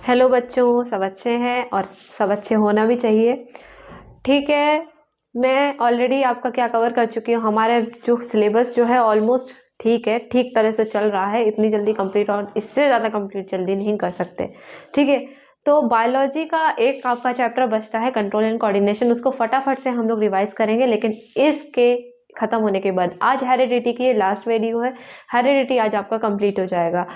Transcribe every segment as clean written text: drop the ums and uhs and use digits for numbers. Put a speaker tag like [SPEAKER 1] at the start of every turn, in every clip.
[SPEAKER 1] Hello बच्चों, सब अच्छे हैं और सब अच्छे होना भी चाहिए। ठीक है, मैं ऑलरेडी आपका क्या कवर कर चुकी हूँ। हमारे जो सिलेबस जो है ऑलमोस्ट ठीक है, ठीक तरह से चल रहा है। इतनी जल्दी कंप्लीट और इससे ज़्यादा कंप्लीट जल्दी नहीं कर सकते। ठीक है, तो बायोलॉजी का एक आपका चैप्टर बचता है, कंट्रोल एंड कोऑर्डिनेशन। उसको फटाफट से हम लोग रिवाइज करेंगे, लेकिन इसके खत्म होने के बाद आज हेरिडिटी की लास्ट वीडियो है। हेरिडिटी आज आपका कंप्लीट हो जाएगा।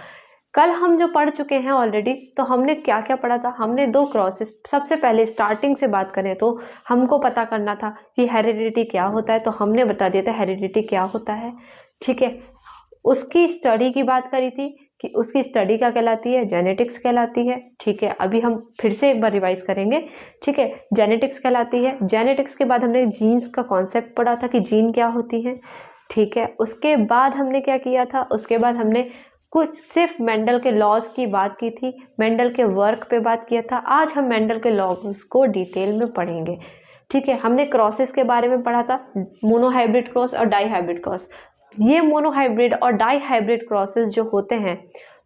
[SPEAKER 1] कल हम जो पढ़ चुके हैं ऑलरेडी, तो हमने क्या क्या पढ़ा था। हमने दो क्रॉसेस, सबसे पहले स्टार्टिंग से बात करें तो हमको पता करना था कि हेरिडिटी क्या होता है, तो हमने बता दिया था हेरिडिटी क्या होता है। ठीक है, उसकी स्टडी की बात करी थी कि उसकी स्टडी क्या कहलाती है, जेनेटिक्स कहलाती है। ठीक है, अभी हम फिर से एक बार रिवाइज करेंगे। ठीक है, जेनेटिक्स कहलाती है। जेनेटिक्स के बाद हमने जीन्स का कॉन्सेप्ट पढ़ा था कि जीन क्या होती है। ठीक है, उसके बाद हमने क्या किया था, उसके बाद हमने कुछ सिर्फ मेंडल के लॉज की बात की थी, मेंडल के वर्क पे बात किया था। आज हम मेंडल के लॉज को डिटेल में पढ़ेंगे। ठीक है, हमने क्रॉसेस के बारे में पढ़ा था, मोनोहाइब्रिड क्रॉस और डाई हाइब्रिड क्रॉस। ये मोनोहाइब्रिड और डाई हाइब्रिड क्रॉसेस जो होते हैं,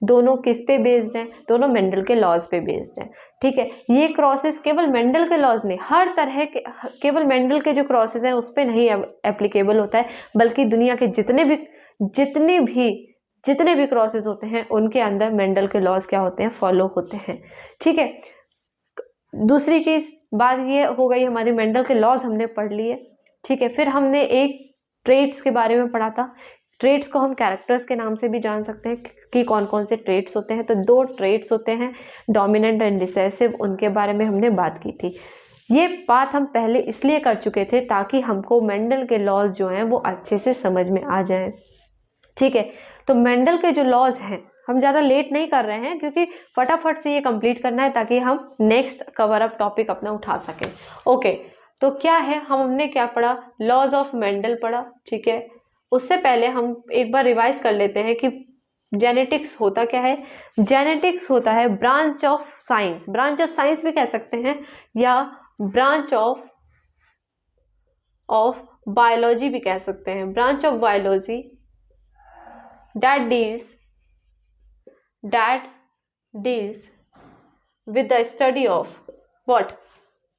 [SPEAKER 1] दोनों किस पे बेस्ड हैं, दोनों मेंडल के लॉज पे बेस्ड हैं। ठीक है, ये क्रॉसेस केवल मेंडल के लॉज नहीं, हर तरह के, केवल मेंडल के जो क्रॉसेस हैं उस पे नहीं एप्लीकेबल होता है, बल्कि दुनिया के जितने भी क्रॉसेस होते हैं उनके अंदर मेंडल के लॉज क्या होते हैं, फॉलो होते हैं। ठीक है, दूसरी चीज बात ये हो गई, हमारी मेंडल के लॉज हमने पढ़ लिए। ठीक है, फिर हमने एक ट्रेट्स के बारे में पढ़ा था। ट्रेट्स को हम कैरेक्टर्स के नाम से भी जान सकते हैं कि कौन कौन से ट्रेट्स होते हैं। तो दो ट्रेट्स होते हैं, डोमिनेंट एंड रिसेसिव, उनके बारे में हमने बात की थी। ये बात हम पहले इसलिए कर चुके थे ताकि हमको मेंडल के लॉज जो हैं वो अच्छे से समझ में आ जाएं। ठीक है, तो मेंडल के जो लॉज हैं, हम ज़्यादा लेट नहीं कर रहे हैं क्योंकि फटाफट से ये कंप्लीट करना है ताकि हम नेक्स्ट कवर अप टॉपिक अपना उठा सकें। ओके, तो क्या है, हमने क्या पढ़ा, लॉज ऑफ मेंडल पढ़ा। ठीक है, उससे पहले हम एक बार रिवाइज कर लेते हैं कि जेनेटिक्स होता क्या है। जेनेटिक्स होता है branch of science, branch of science भी कह सकते हैं, या ब्रांच ऑफ बायोलॉजी भी कह सकते हैं। Branch of biology that deals with the study of what,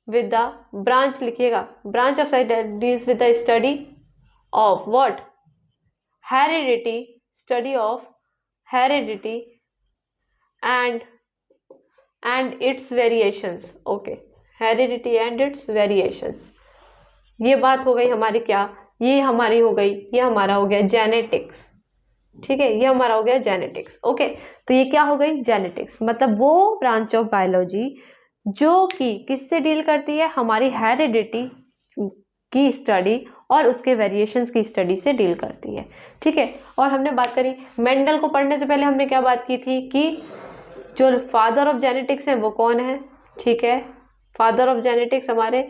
[SPEAKER 1] with the branch लिखिएगा, branch of science that deals with the study of what, heredity, study of heredity and its variations. Okay, heredity and its variations, ये बात हो गई हमारी क्या, ये हमारी हो गई, ये हमारा हो गया जेनेटिक्स। ठीक है, ये हमारा हो गया जेनेटिक्स। ओके, तो ये क्या हो गई, जेनेटिक्स, मतलब वो ब्रांच ऑफ बायोलॉजी जो कि किससे डील करती है, हमारी हेरिडिटी की स्टडी और उसके वेरिएशंस की स्टडी से डील करती है। ठीक है, और हमने बात करी मेंडल को पढ़ने से पहले हमने क्या बात की थी कि जो फादर ऑफ जेनेटिक्स है वो कौन है। ठीक है, फादर ऑफ जेनेटिक्स, हमारे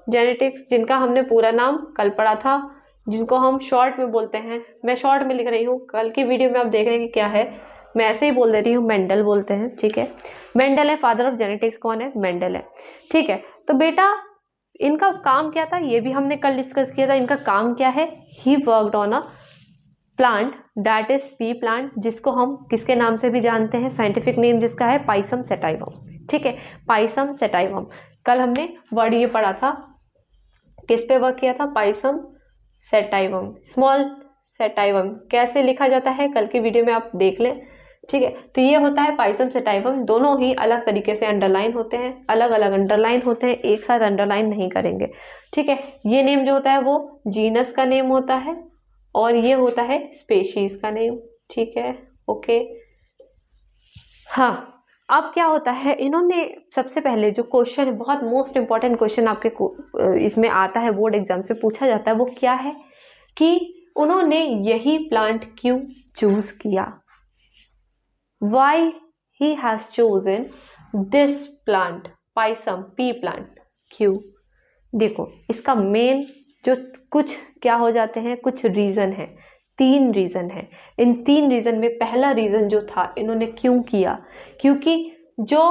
[SPEAKER 1] जेनेटिक्स जिनका हमने पूरा नाम कल पढ़ा था, जिनको हम शॉर्ट में बोलते हैं, मैं शॉर्ट में लिख रही हूँ, कल की वीडियो में आप देख रहे हैं कि क्या है, मैं ऐसे ही बोल दे रही हूँ, मेंडल बोलते हैं। ठीक है, मेंडल है फादर ऑफ जेनेटिक्स, कौन है, मेंडल है। ठीक है, तो बेटा इनका काम क्या था, ये भी हमने कल डिस्कस किया था। इनका काम क्या है, he worked on a plant that is P plant, जिसको हम किसके नाम से भी जानते हैं, साइंटिफिक नेम जिसका है पाइसम सेटाइवम। ठीक है, पाइसम सेटाइवम, कल हमने वर्ड ये पढ़ा था, किस पे वर्क किया था, पाइसम सेटाइवम, स्मॉल सेटाइवम कैसे लिखा जाता है, कल की वीडियो में आप देख लें। ठीक है, तो ये होता है पाइसम सेटाइवम, दोनों ही अलग तरीके से अंडरलाइन होते हैं, अलग अलग अंडरलाइन होते हैं, एक साथ अंडरलाइन नहीं करेंगे। ठीक है, ये नेम जो होता है वो जीनस का नेम होता है और ये होता है स्पेशीज का नेम। ठीक है, ओके। हाँ, अब क्या होता है, इन्होंने सबसे पहले जो क्वेश्चन है, बहुत मोस्ट इंपॉर्टेंट क्वेश्चन आपके इसमें आता है, बोर्ड एग्जाम से पूछा जाता है, वो क्या है कि उन्होंने यही प्लांट क्यों चूज किया, why he has chosen this plant, Pisum P plant, क्यों। देखो, इसका मेन जो कुछ क्या हो जाते हैं, कुछ रीजन है, 3 रीजन है। इन 3 रीजन में पहला रीजन जो था, इन्होंने क्यों किया, क्योंकि जो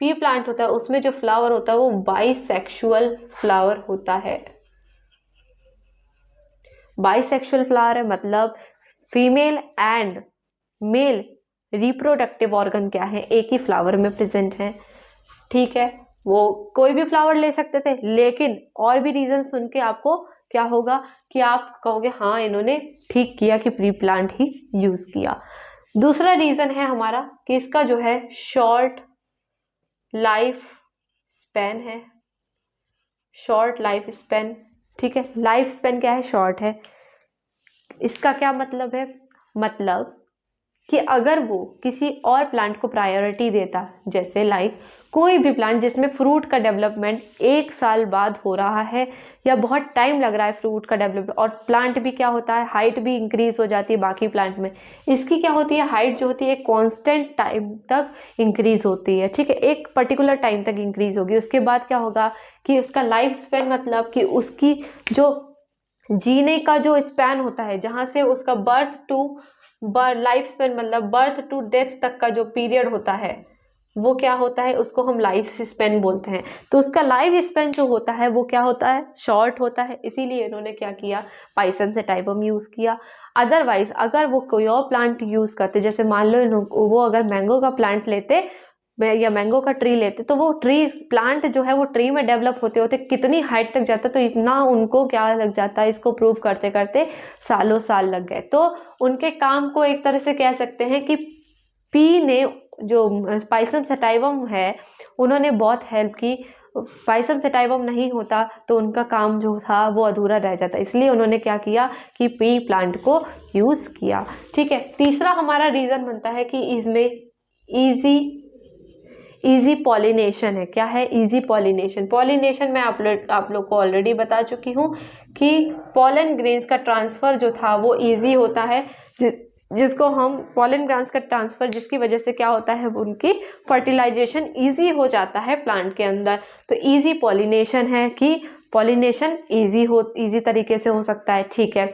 [SPEAKER 1] पी प्लांट होता है उसमें जो फ्लावर होता है वो बाइसेक्सुअल फ्लावर होता है। बाइसेक्सुअल फ्लावर है मतलब female and male reproductive organ क्या है, एक ही फ्लावर में प्रेजेंट है, ठीक है। वो कोई भी फ्लावर ले सकते थे, लेकिन और भी रीजन सुन के आपको क्या होगा कि आप कहोगे हाँ इन्होंने ठीक किया कि प्री प्लांट ही यूज किया। दूसरा रीजन है हमारा कि इसका जो है शॉर्ट लाइफ स्पैन है, शॉर्ट लाइफ स्पैन, ठीक है। लाइफ स्पैन क्या है, शॉर्ट है। इसका क्या मतलब है, मतलब कि अगर वो किसी और प्लांट को प्रायोरिटी देता, जैसे लाइक कोई भी प्लांट जिसमें फ्रूट का डेवलपमेंट 1 साल बाद हो रहा है या बहुत टाइम लग रहा है फ्रूट का डेवलपमेंट, और प्लांट भी क्या होता है, हाइट भी इंक्रीज हो जाती है बाकी प्लांट में, इसकी क्या होती है, हाइट जो होती है कॉन्स्टेंट टाइम तक इंक्रीज होती है, ठीक है। एक पर्टिकुलर टाइम तक इंक्रीज होगी, उसके बाद क्या होगा कि उसका लाइफ स्पैन, मतलब कि उसकी जो जीने का जो स्पैन होता है, जहां से उसका बर्थ टू लाइफ स्पैन मतलब बर्थ टू डेथ तक का जो पीरियड होता है वो क्या होता है, उसको हम लाइफ स्पैन बोलते हैं। तो उसका लाइफ स्पैन जो होता है वो क्या होता है, शॉर्ट होता है। इसीलिए इन्होंने क्या किया, पाइसन सेटाइवम यूज किया। अदरवाइज अगर वो कोई और प्लांट यूज करते, जैसे मान लो वो अगर मैंगो का प्लांट लेते या मैंगो का ट्री लेते, तो वो ट्री प्लांट जो है वो ट्री में डेवलप होते होते कितनी हाइट तक जाता, तो इतना उनको क्या लग जाता है, इसको प्रूव करते करते सालों साल लग गए। तो उनके काम को एक तरह से कह सकते हैं कि पी ने जो पाइसम सेटाइवम है उन्होंने बहुत हेल्प की। पाइसम सेटाइवम नहीं होता तो उनका काम जो था वो अधूरा रह जाता, इसलिए उन्होंने क्या किया कि पी प्लांट को यूज किया, ठीक है। तीसरा हमारा रीजन बनता है कि इसमें इजी पॉलिनेशन है। क्या है, इजी पॉलिनेशन। पॉलिनेशन मैं आप लोग को ऑलरेडी बता चुकी हूँ कि पॉलन ग्रेन्स का ट्रांसफर जो था वो इजी होता है, जिसको हम पॉलन ग्रेन्स का ट्रांसफर, जिसकी वजह से क्या होता है, उनकी फर्टिलाइजेशन इजी हो जाता है प्लांट के अंदर। तो इजी पॉलिनेशन है कि पॉलिनेशन इजी तरीके से हो सकता है, ठीक है।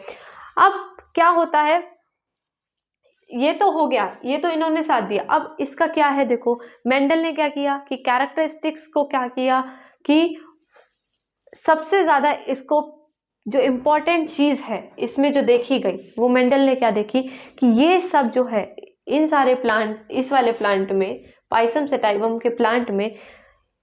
[SPEAKER 1] अब क्या होता है, ये तो हो गया, ये तो इन्होंने साथ दिया। अब इसका क्या है, देखो मेंडल ने क्या किया कि कैरेक्टरिस्टिक्स को क्या किया कि सबसे ज्यादा इसको जो इम्पोर्टेंट चीज है इसमें जो देखी गई, वो मेंडल ने क्या देखी कि ये सब जो है, इन सारे प्लांट, इस वाले प्लांट में, पाइसम सेटाइवम के प्लांट में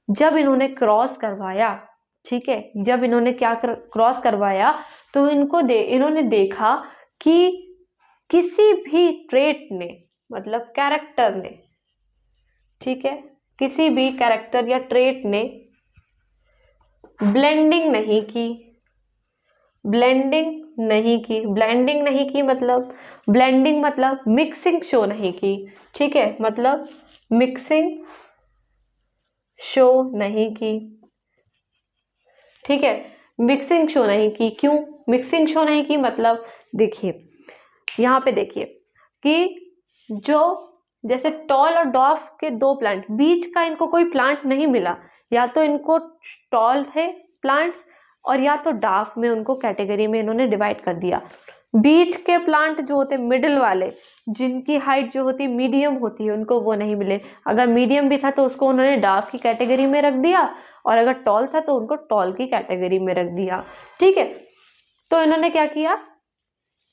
[SPEAKER 1] जब इन्होंने क्रॉस करवाया, ठीक है, जब इन्होंने क्या क्रॉस करवाया तो इन्होंने देखा कि किसी भी ट्रेट ने, मतलब कैरेक्टर ने, ठीक है, किसी भी कैरेक्टर या ट्रेट ने ब्लेंडिंग नहीं की। ब्लेंडिंग मतलब मिक्सिंग शो नहीं की, ठीक है, मतलब मिक्सिंग शो नहीं की, ठीक है, मिक्सिंग शो नहीं की। क्यों मिक्सिंग शो नहीं की, मतलब देखिए यहाँ पे देखिए कि जो जैसे टॉल और डॉफ के 2 प्लांट, बीच का इनको कोई प्लांट नहीं मिला, या तो इनको टॉल थे प्लांट्स और या तो डाफ में उनको कैटेगरी में इन्होंने डिवाइड कर दिया। बीच के प्लांट जो होते मिडिल वाले, जिनकी हाइट जो होती मीडियम होती है, उनको वो नहीं मिले। अगर मीडियम भी था तो उसको उन्होंने डाफ की कैटेगरी में रख दिया, और अगर टॉल था तो उनको टॉल की कैटेगरी में रख दिया, ठीक है। तो इन्होंने क्या किया,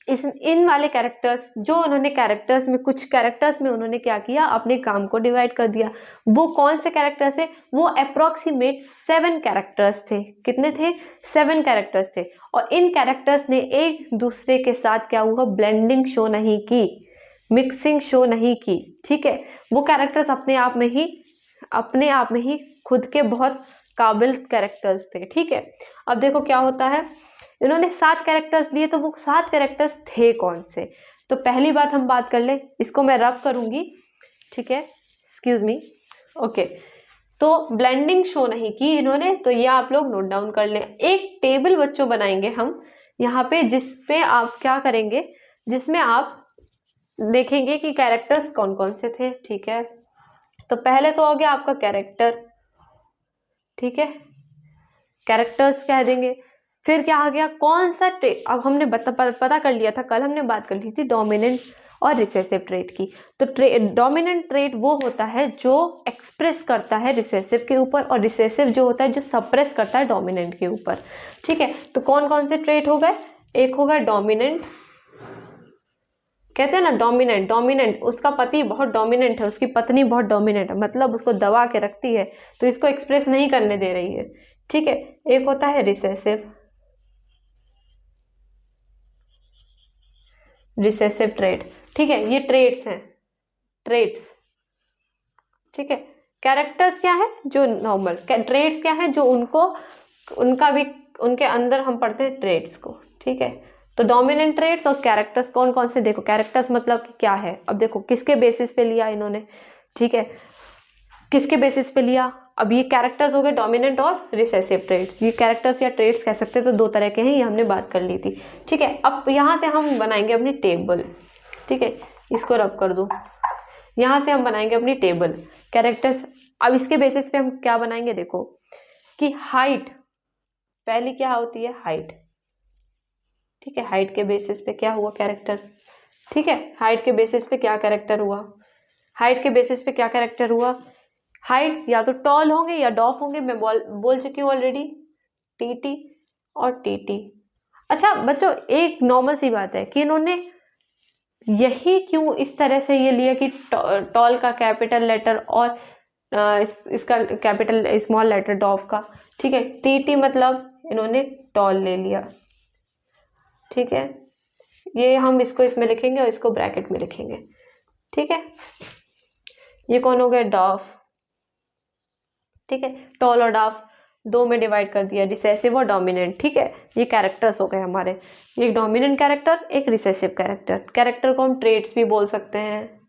[SPEAKER 1] इन वाले कैरेक्टर्स जो उन्होंने कैरेक्टर्स में, कुछ कैरेक्टर्स में उन्होंने क्या किया, अपने काम को डिवाइड कर दिया। वो कौन से कैरेक्टर्स है, वो अप्रोक्सीमेट 7 कैरेक्टर्स थे। कितने थे, 7 कैरेक्टर्स थे। और इन कैरेक्टर्स ने एक दूसरे के साथ क्या हुआ, ब्लेंडिंग शो नहीं की, मिक्सिंग शो नहीं की, ठीक है। वो कैरेक्टर्स अपने आप में ही खुद के बहुत काबिल कैरेक्टर्स थे, ठीक है। अब देखो क्या होता है, इन्होंने 7 कैरेक्टर्स दिए, तो वो 7 कैरेक्टर्स थे कौन से। तो पहली बात हम बात कर ले, इसको मैं रफ करूंगी, ठीक है, एक्सक्यूज मी, ओके। तो ब्लेंडिंग शो नहीं की इन्होंने, तो ये आप लोग नोट डाउन कर लें। एक टेबल बच्चों बनाएंगे हम यहाँ पे, जिसपे आप क्या करेंगे, जिसमें आप देखेंगे कि कैरेक्टर्स कौन कौन से थे, ठीक है। तो पहले तो हो गया आपका कैरेक्टर, ठीक है, कैरेक्टर्स कह देंगे। फिर क्या आ गया, कौन सा ट्रेट, अब हमने पता कर लिया था, कल हमने बात कर ली थी डोमिनेंट और रिसेसिव ट्रेट की। तो डोमिनेंट ट्रेट वो होता है जो एक्सप्रेस करता है रिसेसिव के ऊपर, और रिसेसिव जो होता है जो सप्रेस करता है डोमिनेंट के ऊपर, ठीक है। तो कौन कौन से ट्रेट हो गए, एक होगा डोमिनेंट, कहते हैं ना डोमिनेंट, डोमिनेंट, उसका पति बहुत डोमिनेंट है, उसकी पत्नी बहुत डोमिनेंट है, मतलब उसको दबा के रखती है, तो इसको एक्सप्रेस नहीं करने दे रही है। ठीक है, एक होता है रिसेसिव, रिसेसिव ट्रेट। ठीक है, ये ट्रेट्स हैं, ट्रेट्स। ठीक है, कैरेक्टर्स क्या है, जो नॉर्मल, ट्रेट्स क्या है, जो उनको, उनका भी, उनके अंदर हम पढ़ते हैं ट्रेट्स को। ठीक है, तो डोमिनेंट ट्रेट्स और कैरेक्टर्स कौन कौन से, देखो कैरेक्टर्स मतलब कि क्या है, अब देखो किसके बेसिस पे लिया इन्होंने। ठीक है, किसके बेसिस पे लिया, अब ये कैरेक्टर्स हो गए डोमिनेंट और रिसेसिव ट्रेट्स, ये कैरेक्टर्स या ट्रेट्स कह सकते हैं, तो दो तरह के हैं, ये हमने बात कर ली थी। ठीक है, अब यहाँ से हम बनाएंगे अपनी टेबल। ठीक है, इसको रब कर दो, यहाँ से हम बनाएंगे अपनी टेबल कैरेक्टर्स। अब इसके बेसिस पे हम क्या बनाएंगे, देखो कि हाइट, पहली क्या होती है, हाइट। ठीक है, हाइट के बेसिस पे क्या हुआ, कैरेक्टर। ठीक है, हाइट के बेसिस पे क्या कैरेक्टर हुआ, हाइट के बेसिस पे क्या कैरेक्टर हुआ, हाइट या तो टॉल होंगे या डॉफ होंगे, मैं बोल चुकी हूँ ऑलरेडी, टीटी और टीटी। अच्छा बच्चों, एक नॉर्मल सी बात है कि इन्होंने यही क्यों इस तरह से ये लिया कि टॉल का कैपिटल लेटर और इसका कैपिटल स्मॉल लेटर डॉफ का। ठीक है, टीटी मतलब इन्होंने टॉल ले लिया। ठीक है, ये हम इसको इसमें लिखेंगे और इसको ब्रैकेट में लिखेंगे। ठीक है, ये कौन हो गया, डॉफ। ठीक है, टॉल और डॉफ दो में डिवाइड कर दिया, रिसेसिव और डोमिनेंट। ठीक है, ये कैरेक्टर्स हो गए हमारे, एक डोमिनेंट कैरेक्टर, एक रिसेसिव कैरेक्टर। कैरेक्टर को हम ट्रेट्स भी बोल सकते हैं,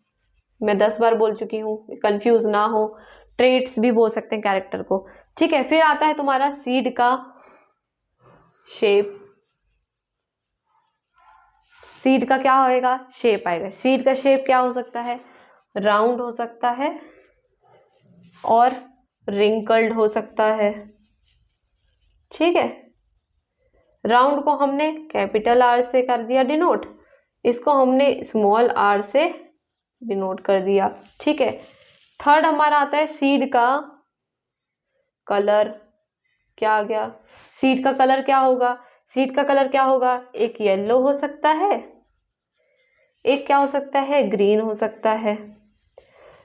[SPEAKER 1] मैं 10 बार बोल चुकी हूँ, कंफ्यूज ना हो, ट्रेट्स भी बोल सकते हैं कैरेक्टर को। ठीक है, फिर आता है तुम्हारा सीड का शेप। सीड का क्या होएगा, शेप आएगा। सीड का शेप क्या हो सकता है, राउंड हो सकता है और रिंकल्ड हो सकता है। ठीक है, राउंड को हमने कैपिटल आर से कर दिया डिनोट, इसको हमने स्मॉल आर से डिनोट कर दिया। ठीक है, थर्ड हमारा आता है सीड का कलर। क्या आ गया, सीड का कलर क्या होगा, सीड का कलर क्या होगा, एक येलो हो सकता है, एक क्या हो सकता है, ग्रीन हो सकता है।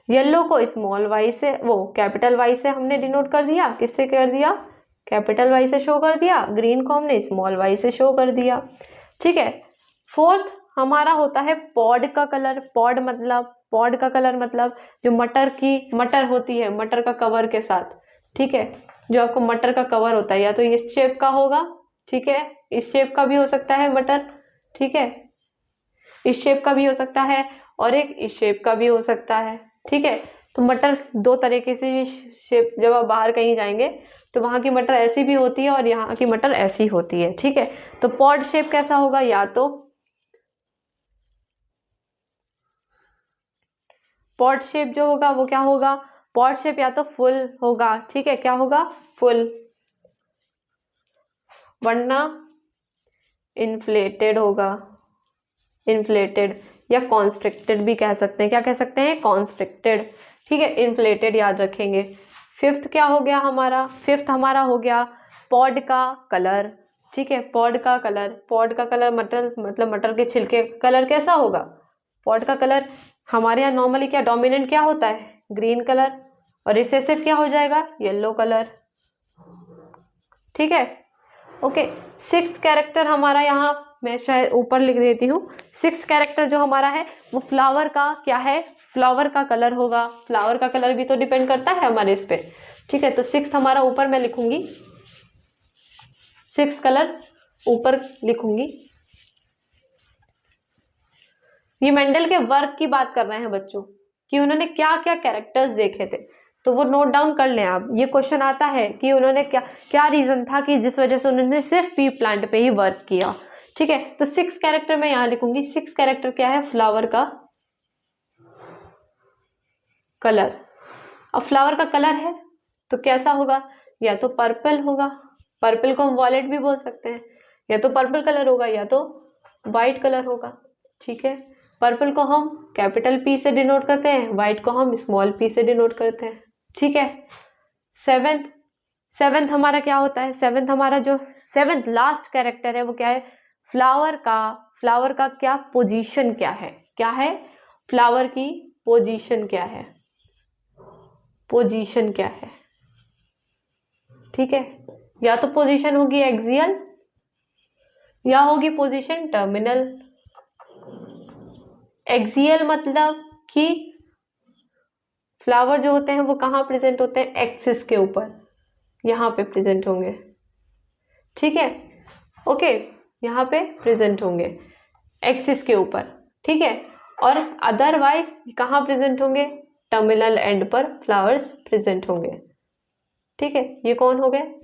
[SPEAKER 1] येलो को स्मॉल वाई से, वो कैपिटल वाई से हमने डिनोट कर दिया, किससे कर दिया, कैपिटल वाई से शो कर दिया। ग्रीन को हमने स्मॉल वाई से शो कर दिया। ठीक है, फोर्थ हमारा होता है पॉड का कलर। पॉड मतलब, पॉड का कलर मतलब जो मटर की, मटर होती है मटर का कवर के साथ। ठीक है, जो आपको मटर का कवर होता है, या तो इस शेप का होगा, ठीक है, इस शेप का भी हो सकता है मटर। ठीक है, इस शेप का भी हो सकता है और एक इस शेप का भी हो सकता है। ठीक है, तो मटर दो तरीके से भी शेप, जब आप बाहर कहीं जाएंगे तो वहां की मटर ऐसी भी होती है और यहाँ की मटर ऐसी होती है। ठीक है, तो पॉड शेप कैसा होगा, या तो पॉड शेप जो होगा वो क्या होगा, पॉड शेप या तो फुल होगा। ठीक है, क्या होगा, फुल, वरना इन्फ्लेटेड होगा, इन्फ्लेटेड, या कॉन्स्ट्रिक्टेड भी कह सकते हैं। क्या कह सकते हैं, कॉन्स्ट्रिक्टेड। ठीक है, इन्फ्लेटेड याद रखेंगे। फिफ्थ क्या हो गया हमारा, फिफ्थ हमारा हो गया पॉड का कलर। ठीक है, पॉड का कलर, पॉड का कलर मटर, मतलब मटर के छिलके कलर कैसा होगा, पॉड का कलर हमारे यहाँ नॉर्मली क्या डोमिनेंट क्या होता है, ग्रीन कलर, और रिसेसिव क्या हो जाएगा, येलो कलर। ठीक है, ओके। सिक्स्थ कैरेक्टर हमारा यहाँ मैं शायद ऊपर लिख देती हूँ। सिक्स्थ कैरेक्टर जो हमारा है वो फ्लावर का क्या है, फ्लावर का कलर होगा। फ्लावर का कलर भी तो डिपेंड करता है हमारे इस पे। ठीक है, तो सिक्स्थ हमारा ऊपर मैं लिखूंगी, सिक्स्थ कलर ऊपर लिखूंगी। ये मेंडल के वर्क की बात कर रहे हैं बच्चों, कि उन्होंने क्या क्या कैरेक्टर्स देखे थे, तो वो नोट डाउन कर लें आप। ये क्वेश्चन आता है कि उन्होंने क्या क्या रीजन था कि जिस वजह से उन्होंने सिर्फ पी प्लांट पे ही वर्क किया। ठीक है, तो सिक्स कैरेक्टर मैं यहाँ लिखूंगी। सिक्स कैरेक्टर क्या है, फ्लावर का कलर। अब फ्लावर का कलर है तो कैसा होगा, या तो पर्पल होगा, पर्पल को हम वॉलेट भी बोल सकते हैं, या तो पर्पल कलर होगा या तो वाइट कलर होगा। ठीक है, पर्पल को हम कैपिटल पी से डिनोट करते हैं, व्हाइट को हम स्मॉल पी से डिनोट करते हैं। ठीक है, सेवेंथ, सेवेंथ हमारा क्या होता है, सेवेंथ हमारा जो सेवेंथ लास्ट कैरेक्टर है वो क्या है, फ्लावर का, फ्लावर का क्या पोजीशन क्या है, क्या है, फ्लावर की पोजीशन क्या है, पोजीशन क्या है, ठीक है। या तो पोजीशन होगी एक्सियल या होगी पोजीशन टर्मिनल। एक्सियल मतलब कि फ्लावर जो होते हैं वो कहाँ प्रेजेंट होते हैं, एक्सिस के ऊपर, यहाँ पे प्रेजेंट होंगे, ठीक है, ओके, यहाँ पे प्रेजेंट होंगे एक्सिस के ऊपर, ठीक है। और अदरवाइज कहाँ प्रेजेंट होंगे, टर्मिनल एंड पर फ्लावर्स प्रेजेंट होंगे, ठीक है। ये कौन हो गए,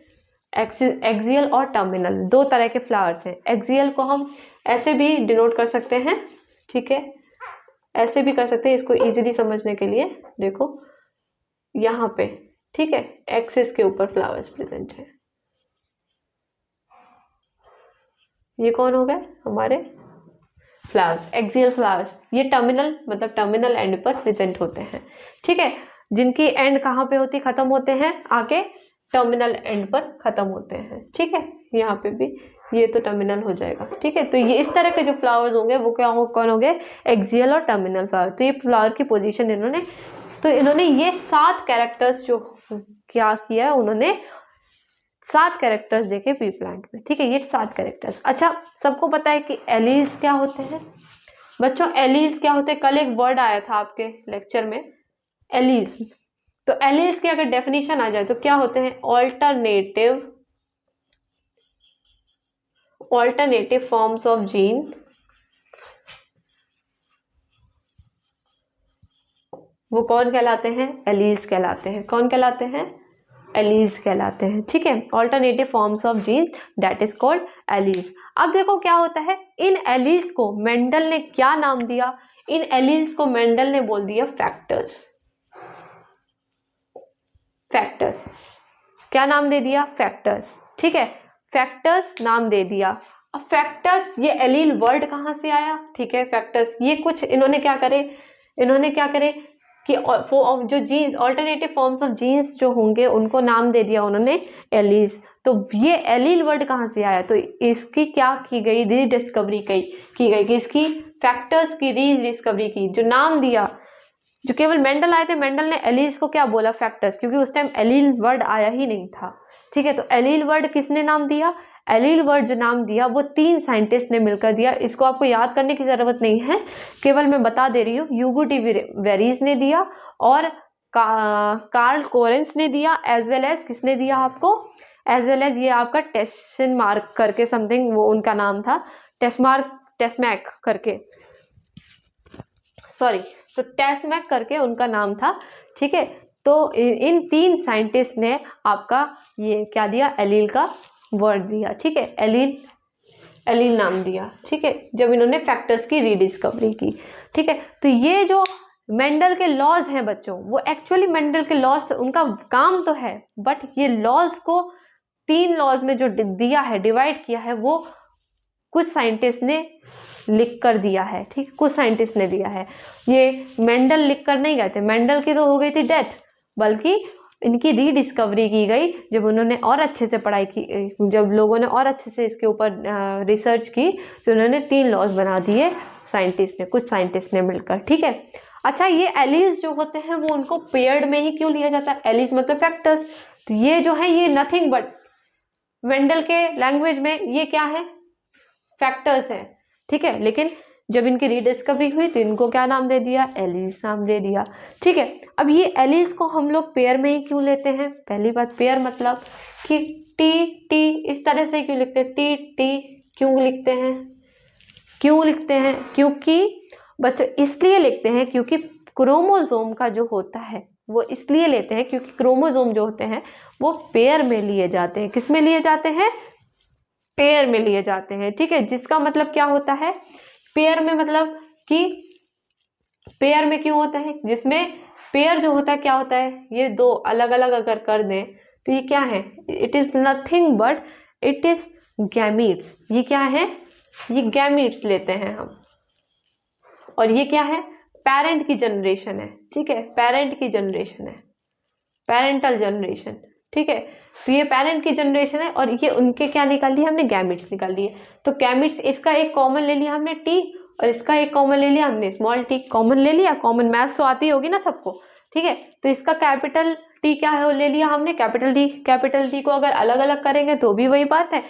[SPEAKER 1] एक्सियल और टर्मिनल, दो तरह के फ्लावर्स हैं। एक्सियल को हम ऐसे भी डिनोट कर सकते हैं, ठीक है, ऐसे भी कर सकते हैं इसको इजीली समझने के लिए। देखो यहाँ पे, ठीक है, एक्सिस के ऊपर फ्लावर्स प्रेजेंट है। ये कौन हो गए हमारे फ्लावर्स, एक्सियल फ्लावर्स। ये टर्मिनल मतलब टर्मिनल एंड पर प्रेजेंट होते हैं, ठीक है, जिनकी एंड कहाँ पे होती, खत्म होते हैं आके टर्मिनल एंड पर खत्म होते हैं, ठीक है। यहाँ पे भी ये तो टर्मिनल हो जाएगा, ठीक है। तो ये इस तरह के जो फ्लावर्स होंगे वो क्या हो, कौन होंगे, एक्सियल और टर्मिनल फ्लावर। तो ये फ्लावर की पोजीशन इन्होंने ये 7 कैरेक्टर्स जो क्या किया है, उन्होंने 7 कैरेक्टर्स देखे पी प्लांट में, ठीक है, ये 7 कैरेक्टर्स। अच्छा, सबको पता है कि एलीज क्या होते हैं बच्चों, एलीज क्या होते हैं, कल एक वर्ड आया था आपके लेक्चर में, एलीज। तो एलीज की अगर डेफिनेशन आ जाए तो क्या होते हैं, ऑल्टरनेटिव फॉर्म्स ऑफ जीन वो कौन कहलाते हैं, एलीज कहलाते हैं। कौन कहलाते हैं, एलीज कहलाते हैं, ठीक है। Alternative forms of gene that is called allies. अब देखो क्या होता है, इन एलीज को मेंडल ने क्या नाम दिया, इन एलीज को मेंडल ने बोल दिया फैक्टर्स। फैक्टर्स क्या नाम दे दिया, फैक्टर्स, ठीक है, फैक्टर्स नाम दे दिया। अब फैक्टर्स, ये एलील वर्ड कहाँ से आया, ठीक है, फैक्टर्स, ये कुछ इन्होंने क्या करे कि जो genes, alternative forms of genes जो होंगे उनको नाम दे दिया उन्होंने एलीज। तो ये एलील वर्ड कहाँ से आया, तो इसकी क्या की गई, रीडिस्कवरी की गई कि इसकी फैक्टर्स की रीडिस्कवरी की, जो नाम दिया, जो केवल मेंडल आए थे, मेंडल ने एलीज को क्या बोला, फैक्टर्स, क्योंकि उस टाइम एलील वर्ड आया ही नहीं था, ठीक है। तो एलील वर्ड किसने नाम दिया, एलील वर्ड जो नाम दिया वो 3 साइंटिस्ट ने मिलकर दिया। इसको आपको याद करने की जरूरत नहीं है, केवल मैं बता दे रही हूँ। ह्यूगो डी वेरीज ने दिया और कार्ल कोरेंस ने दिया, एज वेल एज किसने दिया आपको, एज वेल एज ये आपका टेस्मार्क करके समथिंग वो उनका नाम था, टेस्मैक करके, सॉरी, तो टेस्मैक करके उनका नाम था, ठीक है। तो इन 3 साइंटिस्ट ने आपका ये क्या दिया, एलील का वर्ड दिया, ठीक है, एलील नाम दिया, ठीक है, जब इन्होंने फैक्टर्स की रीडिस्कवरी की, ठीक है। तो ये जो मेंडल के लॉज हैं बच्चों, वो एक्चुअली मेंडल के लॉज उनका काम तो है, बट ये लॉज को 3 लॉज में जो दिया है, डिवाइड किया है, वो कुछ साइंटिस्ट ने लिख कर दिया है, ठीक, कुछ साइंटिस्ट ने दिया है। ये मेंडल लिख कर नहीं गए थे, मेंडल की तो हो गई थी डेथ, बल्कि इनकी रीडिस्कवरी की गई जब उन्होंने और अच्छे से पढ़ाई की, जब लोगों ने और अच्छे से इसके ऊपर रिसर्च की, तो उन्होंने 3 लॉज बना दिए कुछ साइंटिस्ट ने मिलकर, ठीक है। अच्छा, ये एलीज जो होते हैं वो उनको पेयर्ड में ही क्यों लिया जाता है, एलीज मतलब फैक्टर्स, तो ये जो है ये नथिंग बट मेंडल के लैंग्वेज में ये क्या है, फैक्टर्स है, ठीक है। लेकिन जब इनकी रीडिस्कवरी हुई तो इनको क्या नाम दे दिया, एलीज नाम दे दिया, ठीक है। अब ये एलीज को हम लोग पेयर में ही क्यों लेते हैं, पहली बात, पेयर मतलब कि टी इस तरह से क्यों लिखते हैं, टी क्यों लिखते हैं, क्योंकि बच्चों इसलिए लिखते हैं क्योंकि क्रोमोसोम का जो होता है वो इसलिए लेते हैं क्योंकि क्रोमोसोम जो होते हैं वो पेयर में लिए जाते हैं। किस में लिए जाते हैं, पेयर में लिए जाते हैं, ठीक है। जिसका मतलब क्या होता है, पेयर में मतलब कि पेयर में क्यों होता है, जिसमें पेयर जो होता है क्या होता है, ये 2 अलग अलग अगर कर दें तो ये क्या है, it is nothing but it is gametes. ये क्या है, ये गैमीट्स लेते हैं हम, और ये क्या है, पेरेंट की जनरेशन है, ठीक है, पेरेंट की जनरेशन है, पेरेंटल जनरेशन, ठीक है। तो ये पेरेंट की जनरेशन है और ये उनके क्या निकाल दिए हमने, गैमिट्स निकाल दिए। तो गैमिट्स, इसका एक कॉमन ले लिया हमने टी, और इसका एक कॉमन ले लिया हमने, स्मॉल टी कॉमन ले लिया, कॉमन मैथ्स तो आती होगी ना सबको, ठीक है। तो इसका कैपिटल टी क्या है वो ले लिया हमने, कैपिटल टी। कैपिटल टी को अगर अलग अलग करेंगे तो भी वही बात है,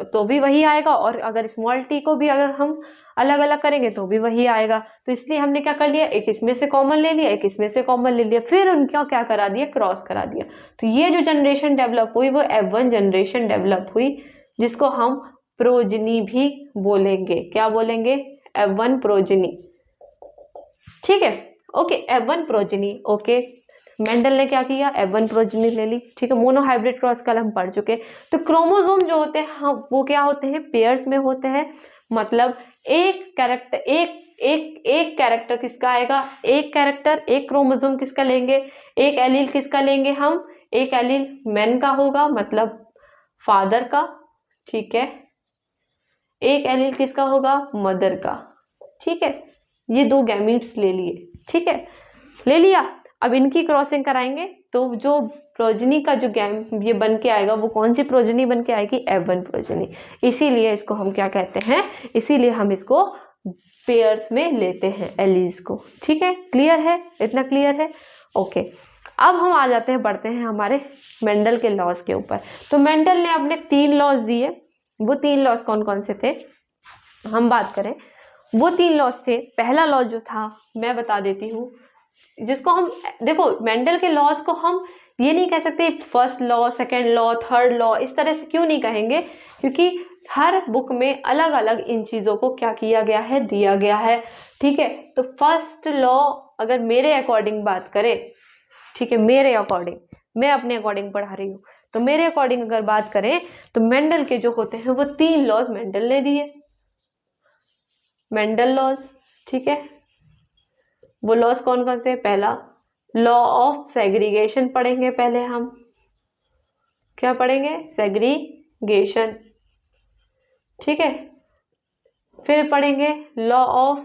[SPEAKER 1] तो भी वही आएगा, और अगर स्मॉल टी को भी अगर हम अलग अलग करेंगे तो भी वही आएगा। तो इसलिए हमने क्या कर लिया, एक इसमें से कॉमन ले लिया, एक इसमें से कॉमन ले लिया, फिर उनका क्या करा दिया, क्रॉस करा दिया। तो ये जो जनरेशन डेवलप हुई वो F1 जनरेशन डेवलप हुई, जिसको हम प्रोजनी भी बोलेंगे। क्या बोलेंगे, F1 प्रोजनी, ठीक है। Okay, F1 progeny, okay. Mendel ने क्या किया, F1 प्रोजनी ले ली, ठीक है। मोनोहाइब्रिड क्रॉस कल हम पढ़ चुके। तो क्रोमोसोम जो होते हैं हम वो क्या होते हैं, पेयर्स में होते हैं। मतलब एक कैरेक्टर एक कैरेक्टर किसका आएगा, एक कैरेक्टर एक क्रोमोसोम किसका लेंगे, एक एलील किसका लेंगे हम, एक एलील मैन का होगा मतलब फादर का, ठीक है। एक एलील किसका होगा, मदर का, ठीक है। ये दो गैमीट्स ले लिए, ठीक है, ले लिया। अब इनकी क्रॉसिंग कराएंगे तो जो प्रोजनी का जो गैम ये बन के आएगा वो कौन सी प्रोजनी बन के आएगी, F1 प्रोजनी। इसीलिए इसको हम क्या कहते हैं, इसीलिए हम इसको पेयर्स में लेते हैं एलीज को, ठीक है। क्लियर है, इतना क्लियर है, ओके। अब हम आ जाते हैं, बढ़ते हैं हमारे मेंडल के लॉज के ऊपर। तो मेंडल ने अपने 3 लॉज दिए। वो 3 लॉज कौन कौन से थे, हम बात करें, वो 3 लॉज थे। पहला लॉ जो था मैं बता देती हूँ, जिसको हम देखो मेंडल के लॉज को हम ये नहीं कह सकते first law, second law, third law, इस तरह से क्यों नहीं कहेंगे, क्योंकि हर बुक में अलग अलग इन चीज़ों को क्या किया गया है, दिया गया है, ठीक है। तो फर्स्ट लॉ अगर मेरे अकॉर्डिंग बात करें, ठीक है, मेरे अकॉर्डिंग, मैं अपने अकॉर्डिंग पढ़ा रही हूँ, तो मेरे अकॉर्डिंग अगर बात करें तो मेंडल के जो होते हैं वो 3 लॉज मेंडल ने दिए, मेंडल लॉज, ठीक है। वो लॉज कौन कौन से, पहला लॉ ऑफ सेग्रीगेशन पढ़ेंगे पहले हम, क्या पढ़ेंगे, सेग्रीगेशन, ठीक है। फिर पढ़ेंगे लॉ ऑफ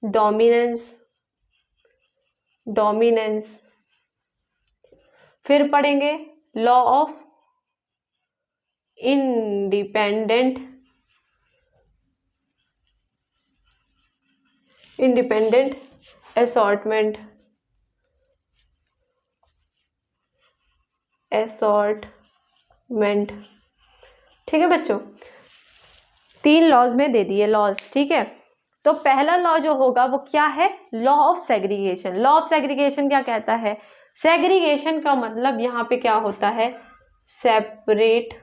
[SPEAKER 1] डोमिनेंस, डोमिनेंस। फिर पढ़ेंगे law of independent, independent assortment, assortment, ठीक है बच्चों। 3 लॉज में दे दिए लॉज, ठीक है। तो पहला लॉ जो होगा वो क्या है, law of segregation. Law of segregation क्या कहता है, सेग्रीगेशन का मतलब यहाँ पे क्या होता है, सेपरेट,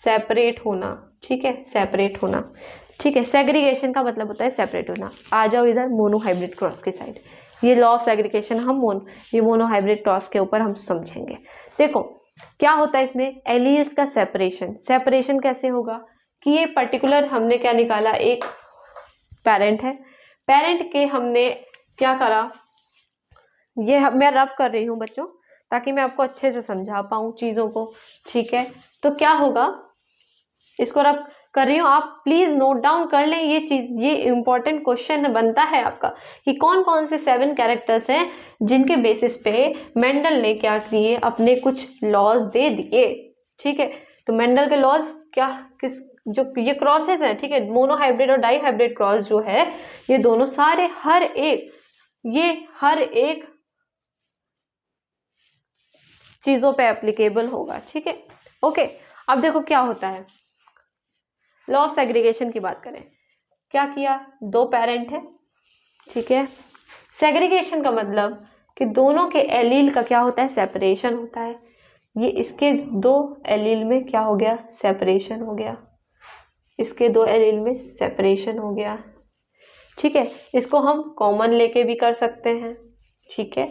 [SPEAKER 1] सेपरेट होना, ठीक है, सेपरेट होना, ठीक है। सेग्रीगेशन का मतलब होता है सेपरेट होना। आ जाओ इधर मोनोहाइब्रिड क्रॉस की साइड, ये लॉ ऑफ सेग्रीगेशन हम ये मोनोहाइब्रिड क्रॉस के ऊपर हम समझेंगे। देखो क्या होता है इसमें, एलील्स का सेपरेशन। सेपरेशन कैसे होगा कि ये पर्टिकुलर हमने क्या निकाला, एक पेरेंट है, पेरेंट के हमने क्या करा, ये मैं रब कर रही हूँ बच्चों ताकि मैं आपको अच्छे से समझा पाऊँ चीज़ों को, ठीक है। तो क्या होगा, इसको रब कर रही हूँ, आप प्लीज नोट डाउन कर लें ये चीज, ये इंपॉर्टेंट क्वेश्चन बनता है आपका कि कौन कौन से 7 कैरेक्टर्स हैं जिनके बेसिस पे मेंडल ने क्या किए, अपने कुछ लॉज दे दिए, ठीक है। तो मेंडल के लॉज क्या, किस जो ये क्रॉसेस हैं, ठीक है, मोनोहाइब्रिड और डाईहाइब्रिड क्रॉस जो है, ये दोनों सारे हर एक चीजों पे एप्लीकेबल होगा, ठीक है, ओके। अब देखो क्या होता है, लॉ ऑफ सेग्रीगेशन की बात करें, क्या किया, 2 पेरेंट है, ठीक है। सेग्रीगेशन का मतलब कि दोनों के एलील का क्या होता है, सेपरेशन होता है। ये इसके 2 एलील में क्या हो गया, सेपरेशन हो गया, इसके 2 एलील में सेपरेशन हो गया, ठीक है। इसको हम कॉमन लेके भी कर सकते हैं, ठीक है,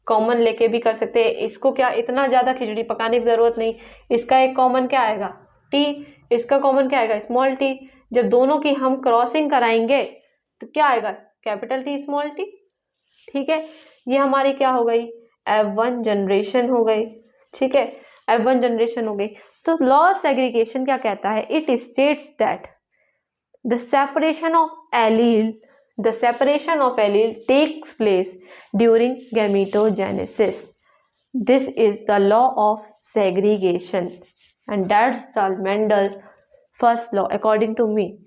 [SPEAKER 1] कॉमन लेके भी कर सकते हैं। इसको क्या इतना ज़्यादा खिचड़ी पकाने की ज़रूरत नहीं, इसका एक कॉमन क्या आएगा, टी, इसका कॉमन क्या आएगा, स्मॉल टी। जब दोनों की हम क्रॉसिंग कराएंगे तो क्या आएगा, कैपिटल टी स्मॉल टी, ठीक है। ये हमारी क्या हो गई, F1 जनरेशन हो गई, ठीक है, F1 जनरेशन हो गई। तो लॉ ऑफ सेग्रीगेशन क्या कहता है, it states that the separation of allele takes place during gametogenesis. This is the law of segregation and that's the Mendel's first law according to me,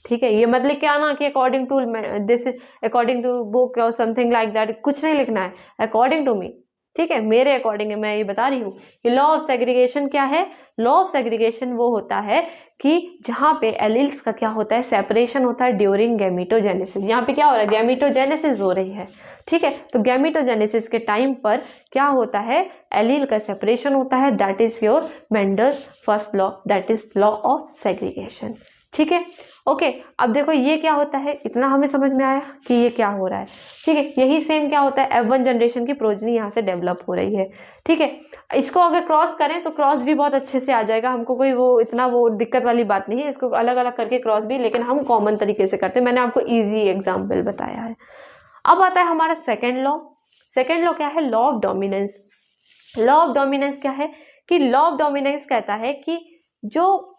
[SPEAKER 1] ठीक है, ये मतलब क्या ना कि according to this, according to book और something like that, कुछ नहीं लिखना है, अकॉर्डिंग टू मी, ठीक है, मेरे अकॉर्डिंग मैं ये बता रही हूँ कि लॉ ऑफ सेग्रीगेशन क्या है। लॉ ऑफ सेग्रीगेशन वो होता है कि जहाँ पे एलील्स का क्या होता है, सेपरेशन होता है ड्यूरिंग गैमीटोजेनेसिस। यहाँ पे क्या हो रहा है, गैमीटोजेनेसिस हो रही है, ठीक है, तो गैमीटोजेनेसिस के टाइम पर क्या होता है, एलील का सेपरेशन होता है, that is your Mendel's first law, that is law of segregation, ठीक है। ओके, अब देखो ये क्या होता है, इतना हमें समझ में आया कि ये क्या हो रहा है, ठीक है। यही सेम क्या होता है, F1 जनरेशन की प्रोजनी यहाँ से डेवलप हो रही है, ठीक है। इसको अगर क्रॉस करें तो क्रॉस भी बहुत अच्छे से आ जाएगा, हमको कोई वो इतना वो दिक्कत वाली बात नहीं है, इसको अलग अलग करके क्रॉस भी, लेकिन हम कॉमन तरीके से करते हैं, मैंने आपको ईजी एग्जाम्पल बताया है। अब आता है हमारा सेकेंड लॉ। सेकेंड लॉ क्या है, law of dominance. Law of dominance क्या है कि लॉ ऑफ डोमिनेंस कहता है कि जो